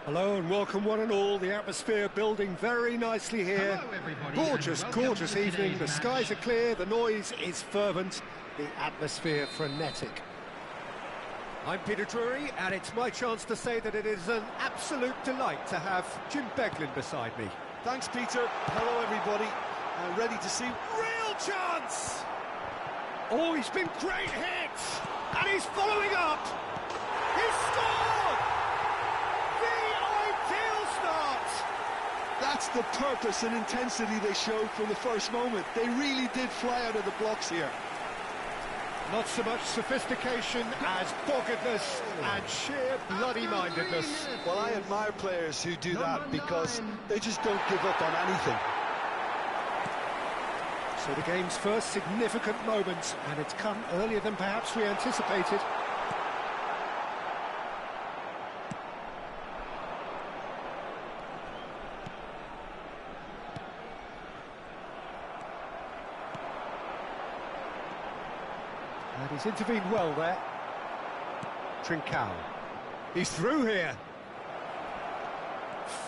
A: Hello and welcome one and all. The atmosphere building very nicely here.
C: Hello, everybody,
A: Gorgeous,
C: and welcome
A: gorgeous
C: to
A: evening.
C: today's
A: The
C: match.
A: skies are clear, the noise is fervent, the atmosphere frenetic. I'm Peter Drury, and it's my chance to say that it is an absolute delight to have Jim Beglin beside me.
B: Thanks, Peter. Hello, everybody. Ready to see real chance.
A: Oh, he's been great hit, and he's following up. He's scored! The ideal start!
B: That's the purpose and intensity they showed from the first moment. They really did fly out of the blocks here.
A: Not so much sophistication as doggedness and sheer bloody-mindedness.
B: Well, I admire players who do that because they just don't give up on anything.
A: So the game's first significant moment, and it's come earlier than perhaps we anticipated. And he's intervened well there. Trincao. He's through here.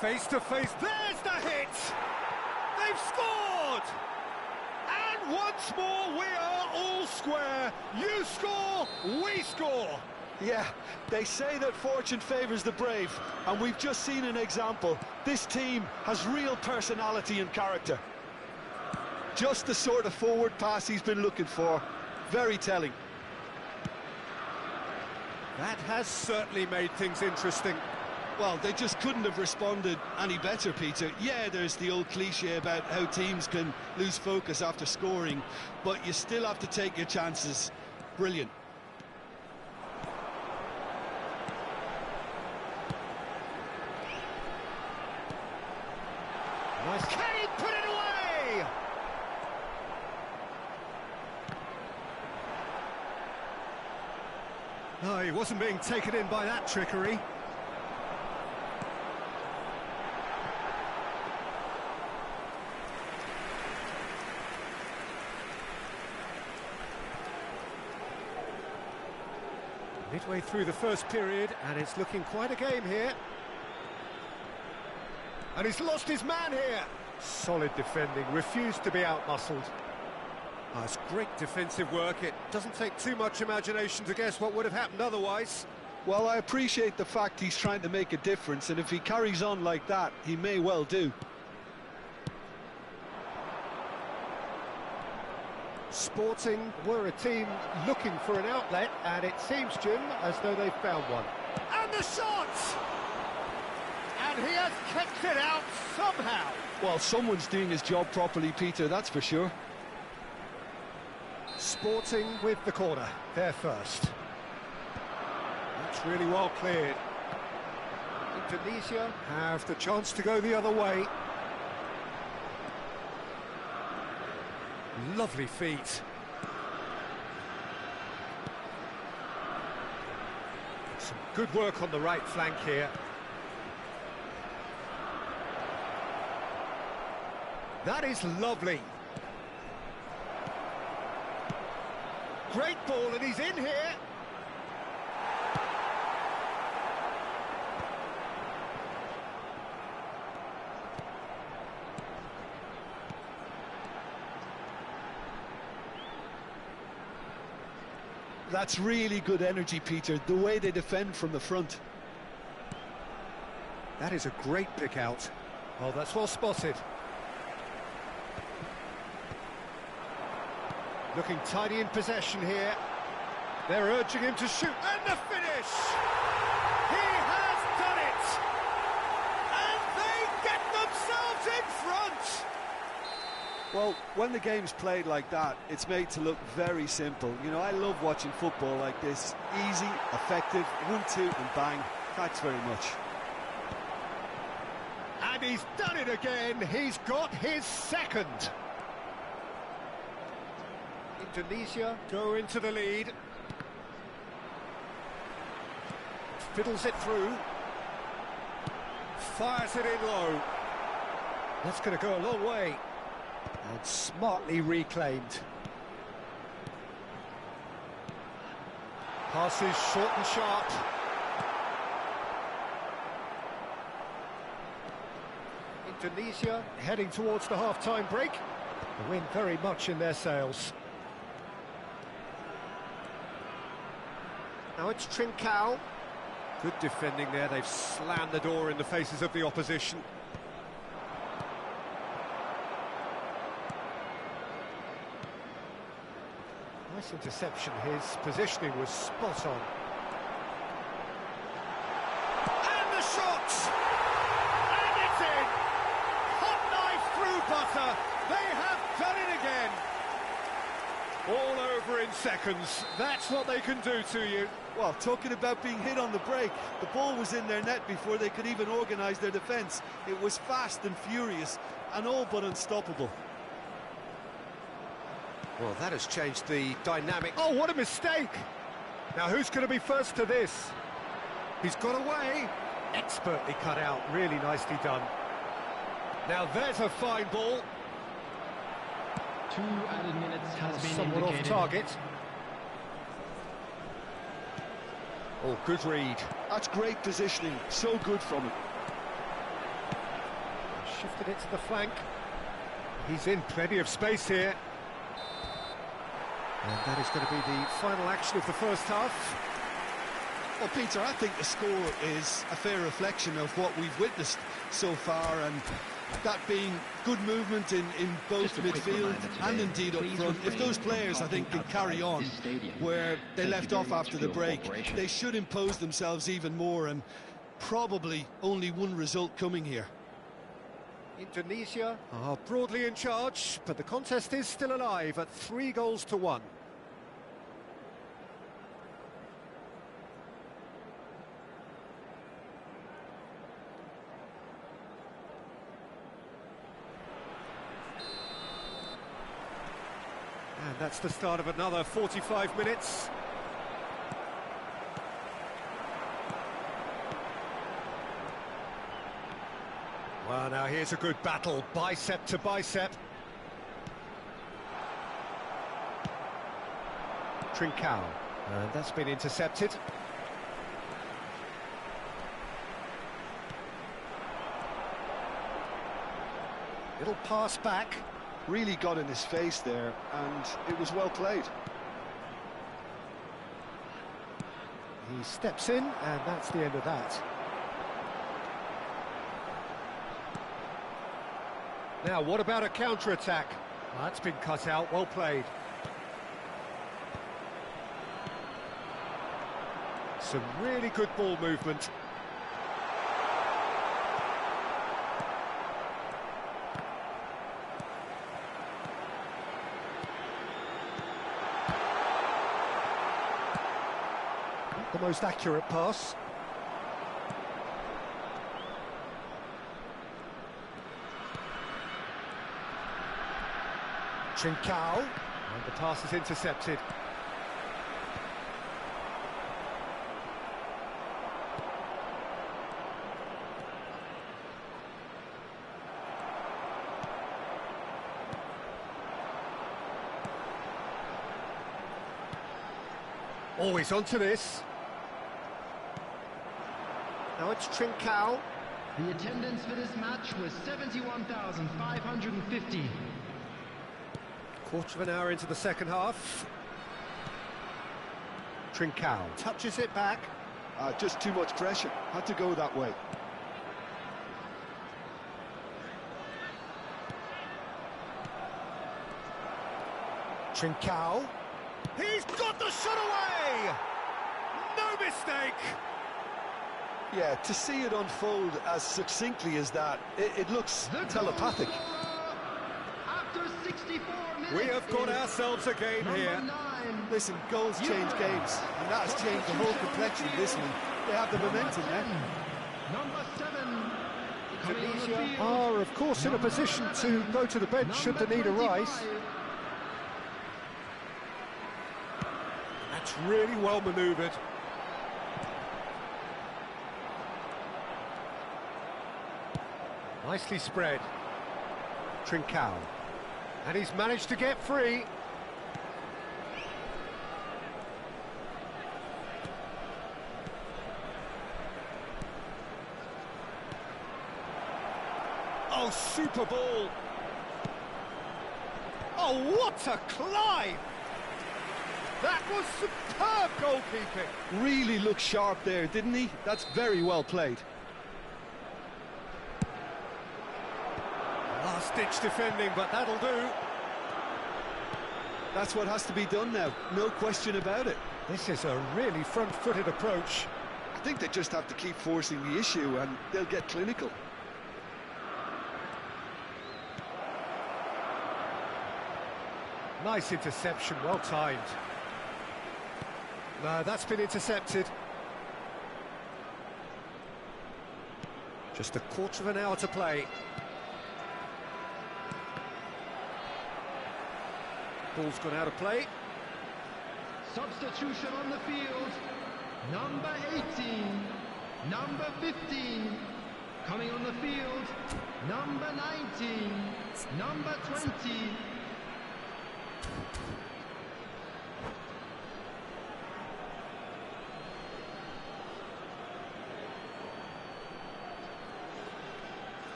A: Face to face, there's the hit! They've scored! And once more we are all square. You score, we score.
B: Yeah, they say that fortune favours the brave, and we've just seen an example. This team has real personality and character. Just the sort of forward pass he's been looking for. Very telling.
A: That has certainly made things interesting.
B: Well, they just couldn't have responded any better, Peter. Yeah, there's the old cliche about how teams can lose focus after scoring, but you still have to take your chances. Brilliant.
A: Nice. Can he put it away? No, he wasn't being taken in by that trickery. Midway through the first period, and it's looking quite a game here. And he's lost his man here. Solid defending, refused to be out-muscled. Oh, it's great defensive work. It doesn't take too much imagination to guess what would have happened otherwise.
B: Well, I appreciate the fact he's trying to make a difference, and if he carries on like that, he may well do.
A: Sporting were a team looking for an outlet, and it seems, Jim, as though they've found one. And the shot! And he has kicked it out somehow.
B: Well, someone's doing his job properly, Peter, that's for sure.
A: Sporting with the corner, they're first. That's really well cleared. Indonesia have the chance to go the other way. Lovely feet. Some good work on the right flank here. That is lovely. Great ball, and he's in here.
B: That's really good energy, Peter, the way they defend from the front.
A: That is a great pick out. Oh, that's well spotted. Looking tidy in possession here. They're urging him to shoot, and the finish! He has done it! And they get themselves in front!
B: Well, when the game's played like that, it's made to look very simple. You know, I love watching football like this. Easy, effective, 1-2 and bang. Thanks very much.
A: And he's done it again. He's got his second. Indonesia go into the lead. Fiddles it through. Fires it in low. That's going to go a long way. And smartly reclaimed. Passes short and sharp. Indonesia heading towards the half-time break. The wind very much in their sails. Now it's Trincao. Good defending there, they've slammed the door in the faces of the opposition. Nice interception, his positioning was spot on. And the shot! And it's in! Hot knife through butter, they have done it again! All over in seconds, that's what they can do to you.
B: Well, talking about being hit on the break, the ball was in their net before they could even organise their defence. It was fast and furious, and all but unstoppable.
A: Well, that has changed the dynamic. Oh, what a mistake! Now, who's going to be first to this? He's got away. Expertly cut out, really nicely done. Now, there's a fine ball.
E: 2 added minutes has been
A: Somewhat
E: indicated.
A: off target. Oh, good read.
B: That's great positioning, so good from him.
A: Shifted it to the flank. He's in plenty of space here. And that is going to be the final action of the first half.
B: Well, Peter, I think the score is a fair reflection of what we've witnessed so far, and that being good movement in both midfield and indeed up front. If those players, I think, can carry on where they left off after the break, they should impose themselves even more, and probably only one result coming here.
A: Indonesia are broadly in charge, but the contest is still alive at 3-1. And that's the start of another 45 minutes. Well, now here's a good battle, bicep to bicep. Trincao, and that's been intercepted. Little pass back.
B: Really got in his face there, and it was well played.
A: He steps in, and that's the end of that. Now, what about a counter-attack? Well, that's been cut out, well played. Some really good ball movement. Not the most accurate pass. Trincao, and the pass is intercepted. Always onto this. Now it's Trincao.
E: The attendance for this match was 71,550.
A: Quarter of an hour into the second half. Trincao touches it back.
B: Just too much pressure, had to go that way.
A: Trincao. He's got the shot away! No mistake!
B: Yeah, to see it unfold as succinctly as that, it looks telepathic.
E: After 64 minutes,
A: We have got ourselves a game here.
B: Listen, goals change games, and that has changed the whole complexion of this one. They have the momentum now.
E: Number 7. coming on the
A: Indonesia
E: field.
A: are, of course, in a position to go to the bench should the need arise. That's really well manoeuvred. Nicely spread. Trincao. And he's managed to get free. Oh, Oh, super ball. Oh, what a climb! That was superb goalkeeping.
B: Really looked sharp there, didn't he? That's very well played.
A: Last-ditch defending, but that'll do.
B: That's what has to be done now, no question about it.
A: This is a really front-footed approach.
B: I think they just have to keep forcing the issue and they'll get clinical.
A: Nice interception, well timed. No, that's been intercepted. Just a quarter of an hour to play. Ball's gone out of play.
E: Substitution on the field. Number 18, number 15. Coming on the field, number 19, number 20.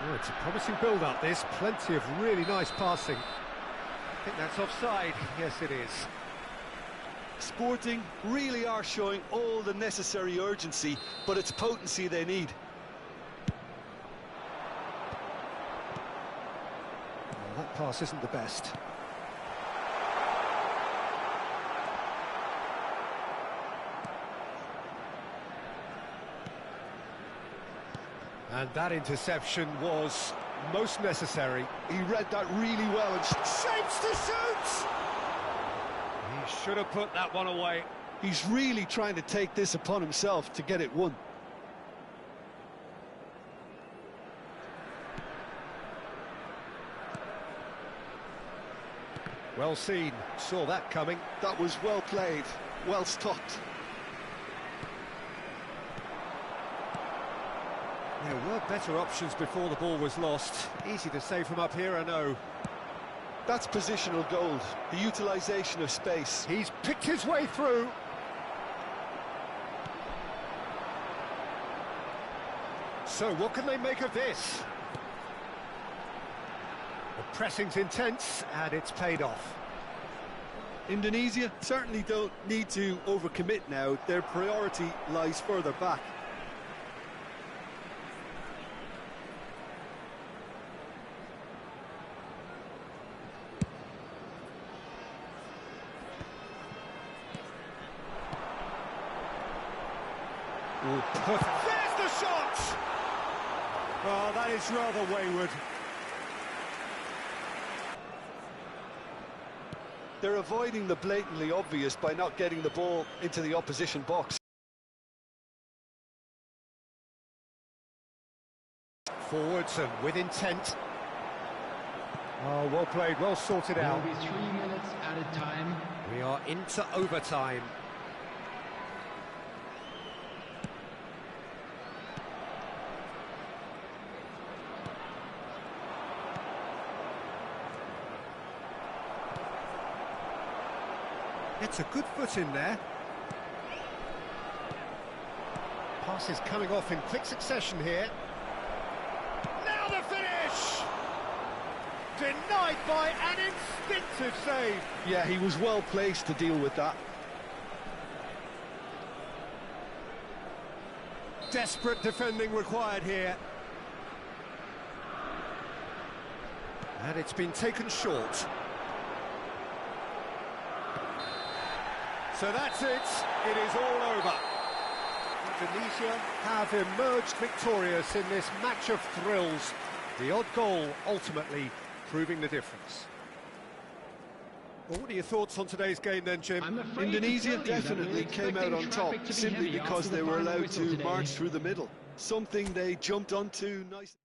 A: Oh, it's a promising build-up, this. Plenty of really nice passing. I think that's offside. Yes, it is.
B: Sporting really are showing all the necessary urgency, but it's potency they need.
A: Well, that pass isn't the best. And that interception was most necessary.
B: He read that really well and
A: Shapes to shoot! He should have put that one away.
B: he's really trying to take this upon himself to get it won.
A: Well seen, saw that coming.
B: That was well played, well stopped.
A: There were better options before the ball was lost. Easy to say from up here, I know.
B: That's positional gold, the utilisation of space.
A: He's picked his way through. So what can they make of this? The pressing's intense and it's paid off.
B: Indonesia certainly don't need to overcommit now. Their priority lies further back.
A: There's the shot! Oh, that is rather wayward.
B: They're avoiding the blatantly obvious by not getting the ball into the opposition box.
A: Forwards and with intent. Oh, well played, well sorted out.
E: There'll be 3 minutes added time.
A: We are into overtime. Puts a good foot in there. Passes coming off in quick succession here. Now the finish! Denied by an instinctive save.
B: Yeah, he was well placed to deal with that.
A: Desperate defending required here. And it's been taken short. So that's it. It is all over. Indonesia have emerged victorious in this match of thrills. The odd goal ultimately proving the difference. Well, what are your thoughts on today's game then, Jim?
B: Indonesia definitely came out on top simply because they were allowed to march through the middle. Something they jumped onto nicely.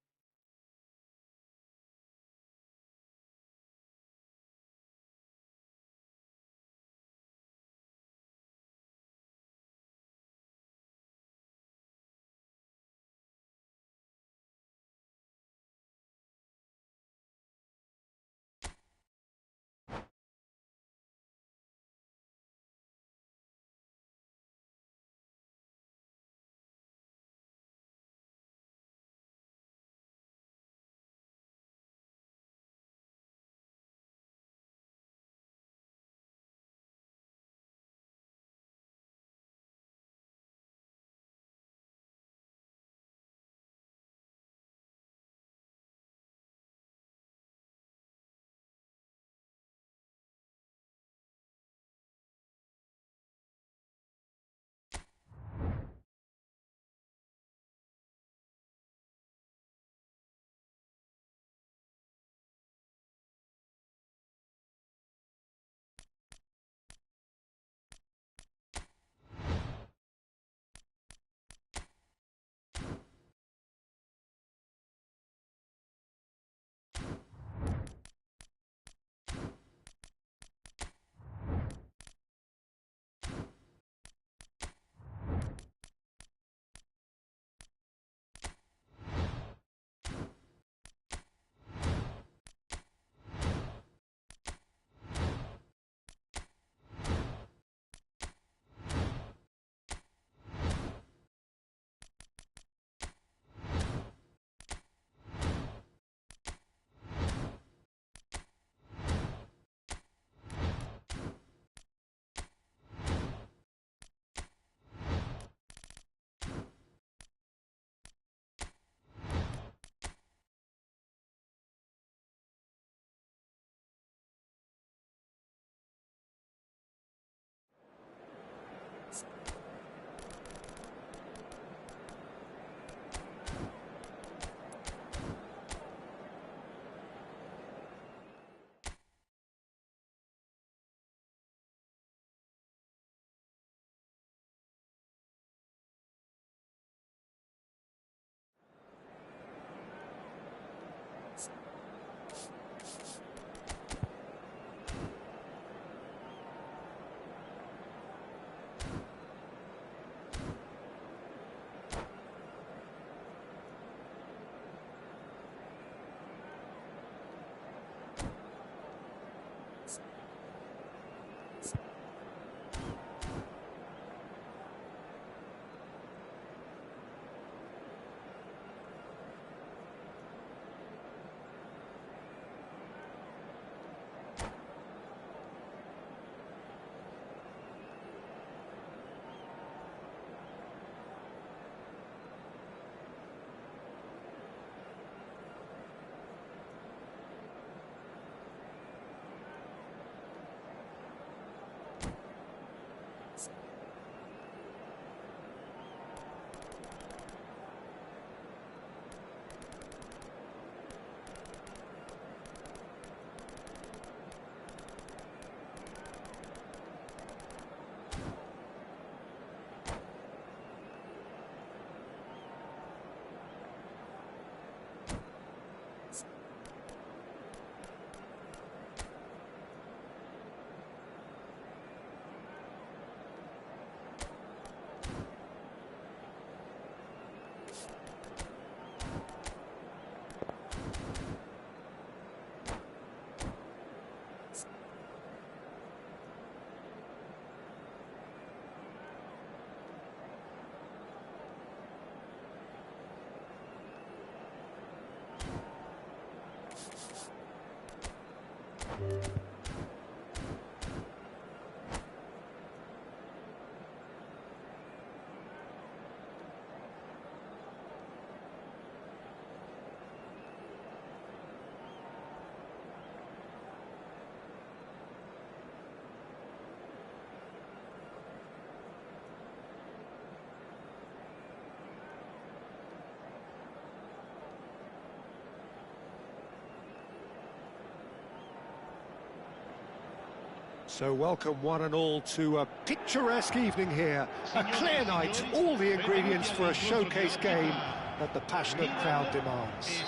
A: So welcome one and all to a picturesque evening here. A clear night, all the ingredients for a showcase game that the passionate crowd demands.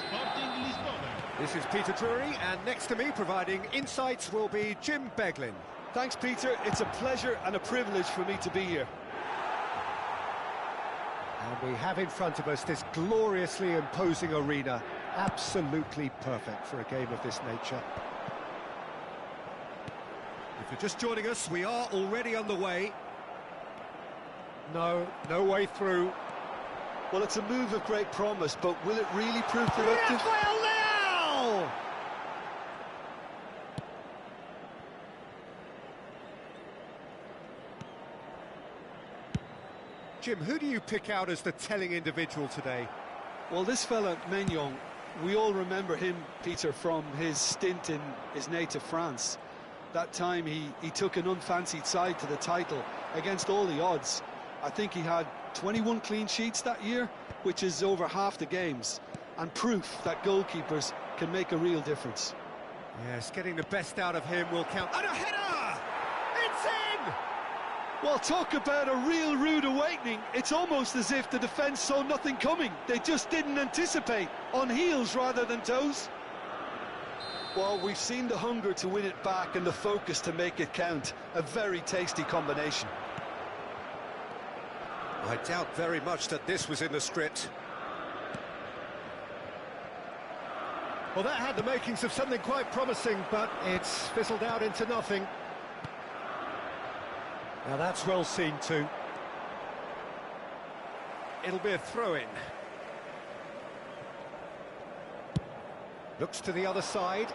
A: This is Peter Drury, and next to me providing insights will be Jim Beglin.
B: Thanks, Peter. It's a pleasure and a privilege for me to be here.
A: And we have in front of us this gloriously imposing arena, absolutely perfect for a game of this nature. If you're just joining us, we are already underway. No way through.
B: Well, it's a move of great promise, but will it really prove productive?
A: Well, Jim, who do you pick out as the telling individual today?
B: Well, this fella, Maignan, we all remember him, Peter, from his stint in his native France. That time he took an unfancied side to the title against all the odds. I think he had 21 clean sheets that year, which is over half the games, and proof that goalkeepers can make a real difference.
A: Yes, getting the best out of him will count. And a header! It's in!
B: Well, talk about a real rude awakening. It's almost as if the defence saw nothing coming. They just didn't anticipate, on heels rather than toes. Well, we've seen the hunger to win it back and the focus to make it count. A very tasty combination.
A: I doubt very much that this was in the script. Well, that had the makings of something quite promising, but it's fizzled out into nothing. Now that's well seen too. It'll be a throw-in. Looks to the other side.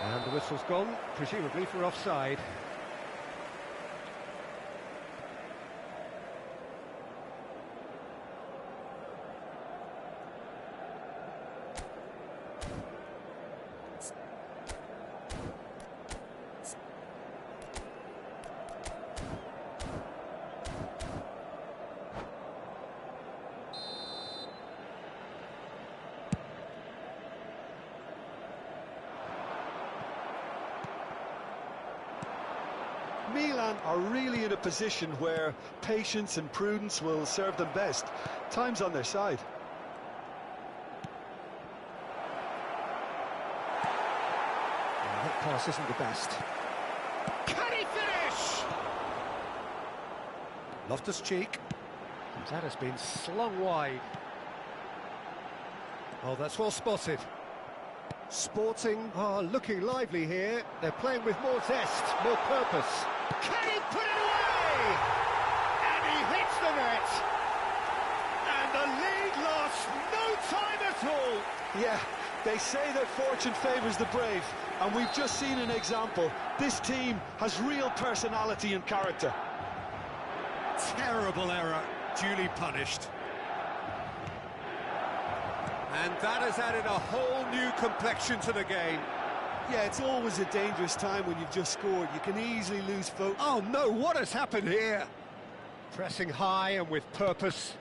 A: And the whistle's gone, presumably for offside.
B: Milan are really in a position where patience and prudence will serve them best. Time's on their side.
A: That pass isn't the best. Can he finish? Loftus-Cheek. That has been slung wide. Oh, that's well spotted. Sporting are looking lively here. They're playing with more zest, more purpose. Can he put it away? And he hits the net. And the lead lost no time at all.
B: Yeah, they say that fortune favours the brave, and we've just seen an example. This team has real personality and character.
A: Terrible error, duly punished. And that has added a whole new complexion to the game.
D: Yeah, it's always a dangerous time when you've just scored. You can easily lose focus.
A: Oh no, what has happened here? Pressing high and with purpose.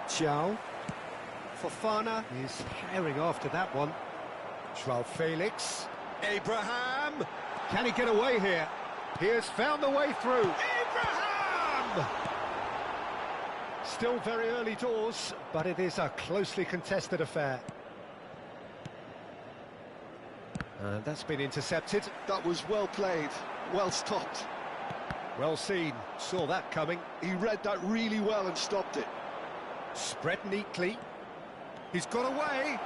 A: João. Fofana is herring after that one. João Felix. Abraham. Can he get away here? He has found the way through. Abraham! Still very early doors, but it is a closely contested affair. That's been intercepted.
B: That was well played, well stopped.
A: Well seen, saw that coming.
B: He read that really well and stopped it.
A: Spread neatly. He's got away.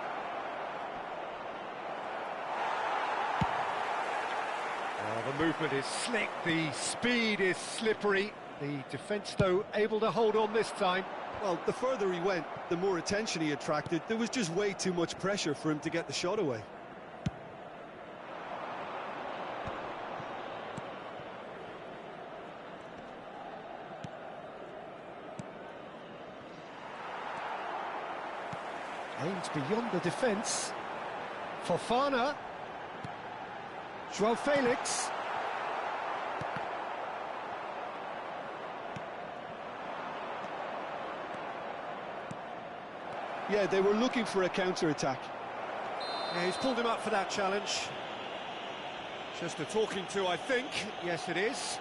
A: The movement is slick, the speed is slippery. The defence, though, able to hold on this time.
B: Well, the further he went, the more attention he attracted. There was just way too much pressure for him to get the shot away.
A: Aims beyond the defence. Fofana. João Felix.
B: Yeah, they were looking for a counter-attack.
A: Yeah, he's pulled him up for that challenge. Just a talking to, I think. Yes, it is.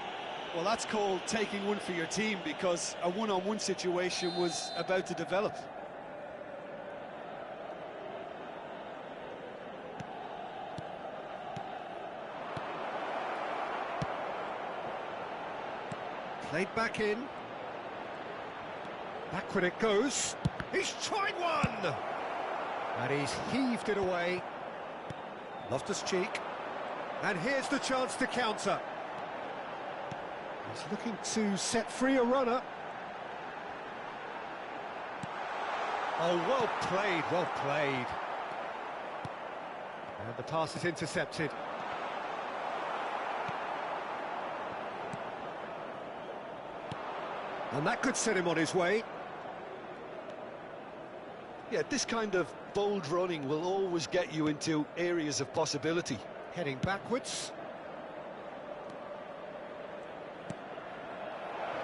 B: Well, that's called taking one for your team, because a one-on-one situation was about to develop.
A: Played back in. Backward it goes. He's tried one! And he's heaved it away. Loftus-Cheek. And here's the chance to counter. He's looking to set free a runner. Oh, well played, well played. And the pass is intercepted. And that could set him on his way.
B: Yeah, this kind of bold running will always get you into areas of possibility.
A: Heading backwards.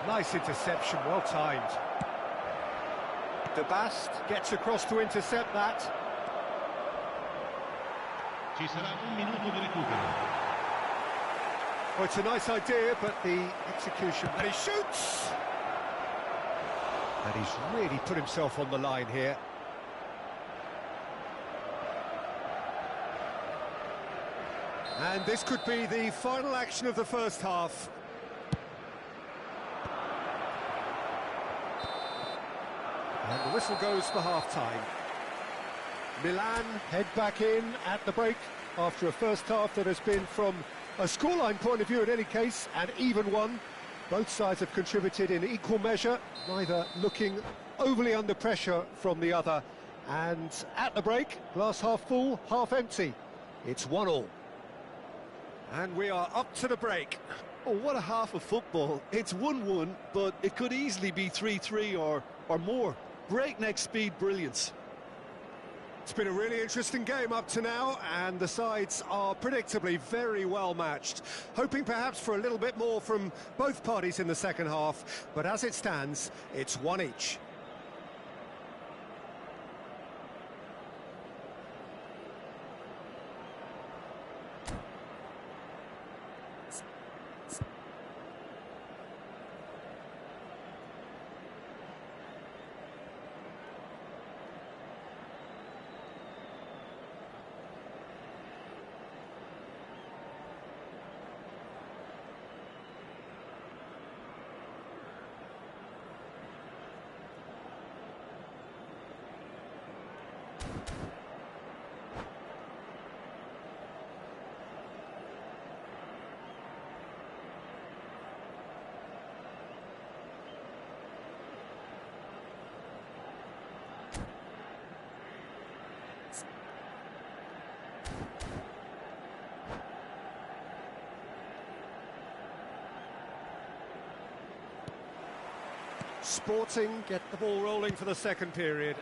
A: Nice interception, well timed. De Bast gets across to intercept that.
C: Ci sarà un minuto di recupero.
A: Oh, it's a nice idea, but the execution... And he shoots! And he's really put himself on the line here. And this could be the final action of the first half. And the whistle goes for half-time. Milan head back in at the break after a first half that has been, from a scoreline point of view in any case, an even one. Both sides have contributed in equal measure, neither looking overly under pressure from the other. And at the break, glass half full, half empty. It's 1-1. And we are up to the break.
B: Oh, what a half of football. It's 1-1, but it could easily be 3-3 or more. Breakneck speed brilliance.
A: It's been a really interesting game up to now, and the sides are predictably very well matched. Hoping perhaps for a little bit more from both parties in the second half, but as it stands, it's one each. Sporting get the ball rolling for the second period.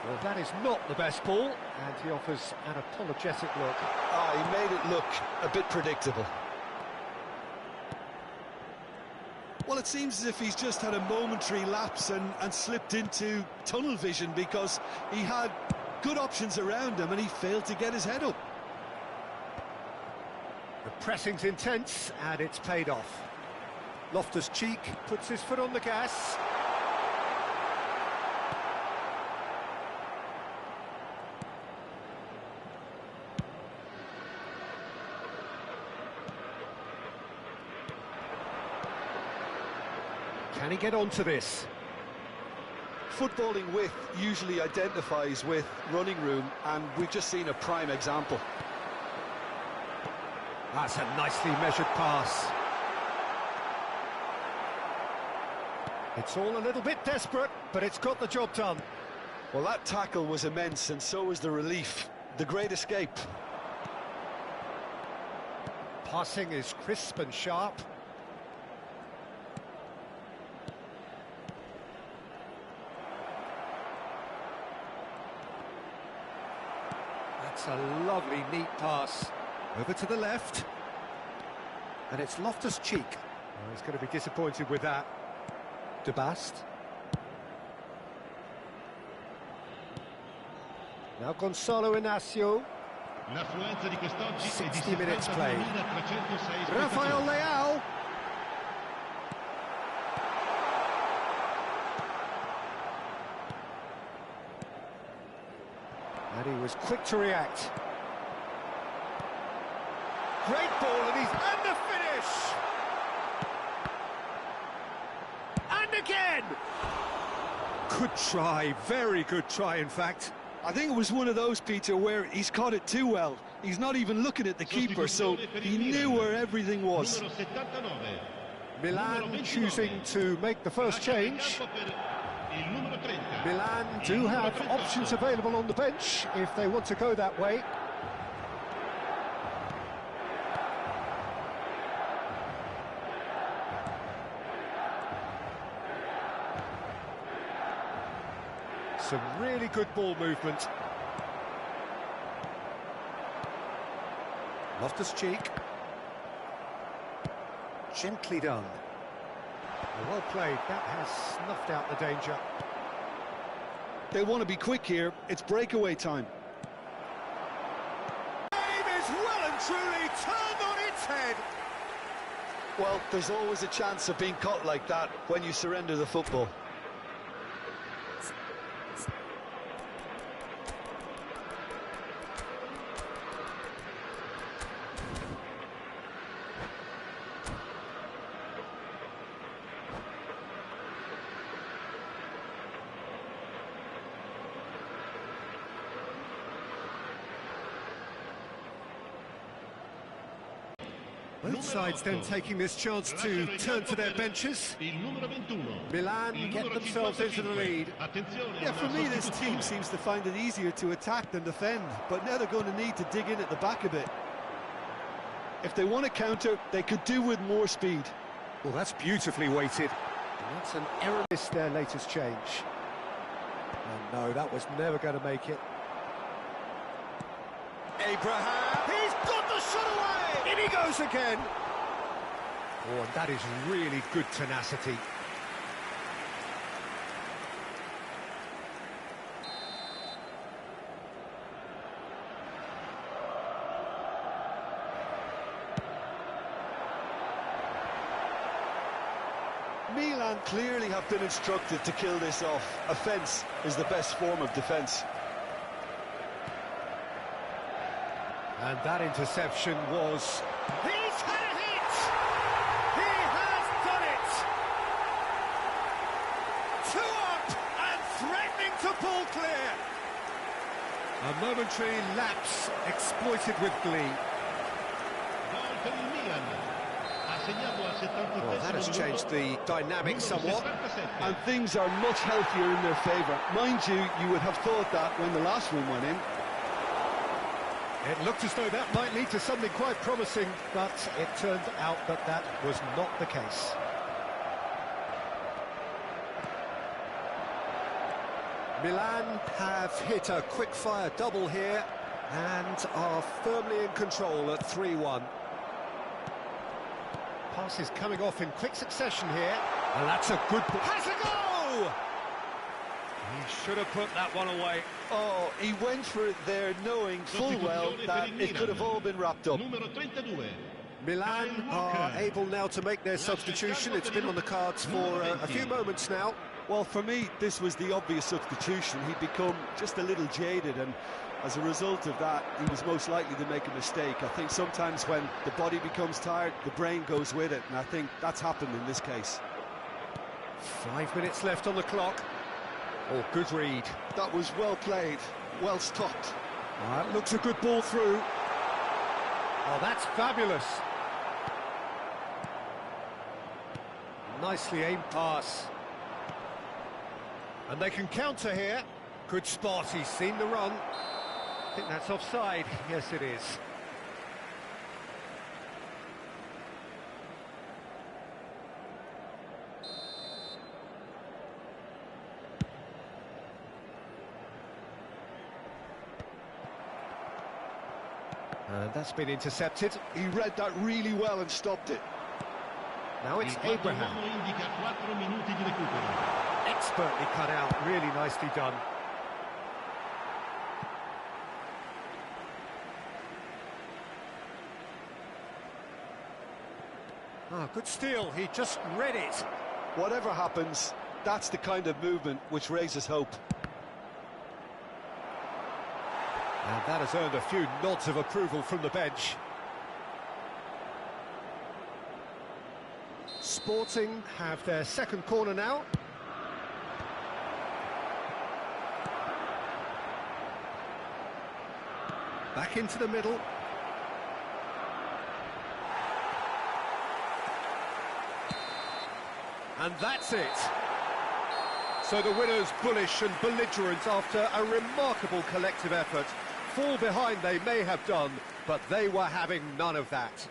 A: Well, that is not the best ball, and he offers an apologetic look.
B: He made it look a bit predictable. Well, it seems as if he's just had a momentary lapse and slipped into tunnel vision, because he had good options around him and he failed to get his head up.
A: The pressing's intense, and it's paid off. Loftus-Cheek puts his foot on the gas. Can he get onto this?
B: Footballing width usually identifies with running room, and we've just seen a prime example.
A: That's a nicely measured pass. It's all a little bit desperate, but it's got the job done.
B: Well, that tackle was immense, and so was the relief. The great escape.
A: Passing is crisp and sharp. That's a lovely, neat pass. Over to the left. And it's Loftus-Cheek. Oh, he's going to be disappointed with that. De Bast. Now Gonzalo Inacio.
C: L'affluenza di quest'oggi
A: 60 minutes played.
C: 72.306
A: Rafael
C: spettatori.
A: Leao. And he was quick to react. Great ball, and the finish! And again! Good try, very good try, in fact.
B: I think it was one of those, Peter, where he's caught it too well. He's not even looking at the keeper, so he knew where everything was.
C: Numero 79.
A: Milan choosing to make the first change.
C: Il numero 30.
A: Milan do have options available on the bench if they want to go that way. Some really good ball movement. Loftus-Cheek. Gently done. Well played, that has snuffed out the danger.
B: They want to be quick here. It's breakaway time.
A: Game is well and truly turned on its head.
B: Well, there's always a chance of being caught like that when you surrender the football.
A: Both sides then taking this chance to turn to their benches.
C: Il numero 21.
A: Milan get themselves into the lead.
C: Attenzione.
D: Yeah, for me, this team seems to find it easier to attack than defend, but now they're going to need to dig in at the back a bit.
B: If they want to counter, they could do with more speed.
A: Well, that's beautifully weighted. And that's an error. This their latest change. Oh no, that was never going to make it. Abraham! He's got the shot away! In he goes again! Oh, and that is really good tenacity.
B: Milan clearly have been instructed to kill this off. Offence is the best form of defence.
A: And that interception was... He's had a hit! He has done it! 2 up and threatening to pull clear. A momentary lapse exploited with glee.
C: Gol per il Milan. Ha segnato al 78esimo
A: Well, that has changed the dynamic somewhat.
B: And things are much healthier in their favour. Mind you, you would have thought that when the last one went in.
A: It looked as though that might lead to something quite promising, but it turned out that that was not the case. Milan have hit a quick-fire double here and are firmly in control at 3-1. Passes coming off in quick succession here, and that's a good... Has a go! He should have put that one away.
B: Oh, he went for it there knowing full well that it could have all been wrapped up.
C: Numero 32.
A: Milan are able now to make their substitution. It's been on the cards for a few moments now.
B: Well, for me, this was the obvious substitution. He'd become just a little jaded, and as a result of that, he was most likely to make a mistake. I think sometimes when the body becomes tired, the brain goes with it, and I think that's happened in this case.
A: 5 minutes left on the clock. Oh, good read.
B: That was well played, well stopped.
A: That looks a good ball through. Oh, that's fabulous. Nicely aimed pass. And they can counter here. Good spot, he's seen the run. I think that's offside. Yes, it is. And that's been intercepted.
B: He read that really well and stopped it.
A: Now it's
C: Il quarto
A: Abraham.
C: uomo indica 4 minuti di recupero.
A: Expertly cut out, really nicely done. Ah, good steal, he just read it.
B: Whatever happens, that's the kind of movement which raises hope.
A: And that has earned a few nods of approval from the bench. Sporting have their second corner now. Back into the middle. And that's it. So the winners bullish and belligerent after a remarkable collective effort. Fall behind they may have done, but they were having none of that.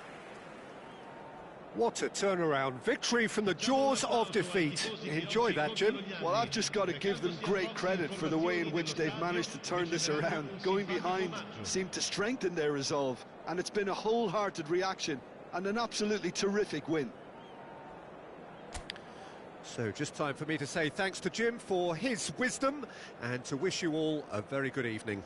A: What a turnaround. Victory from the jaws of defeat. Enjoy that, Jim.
B: Well, I've just got to give them great credit for the way in which they've managed to turn this around. Going behind seemed to strengthen their resolve, and it's been a wholehearted reaction and an absolutely terrific win.
A: So just time for me to say thanks to Jim for his wisdom and to wish you all a very good evening.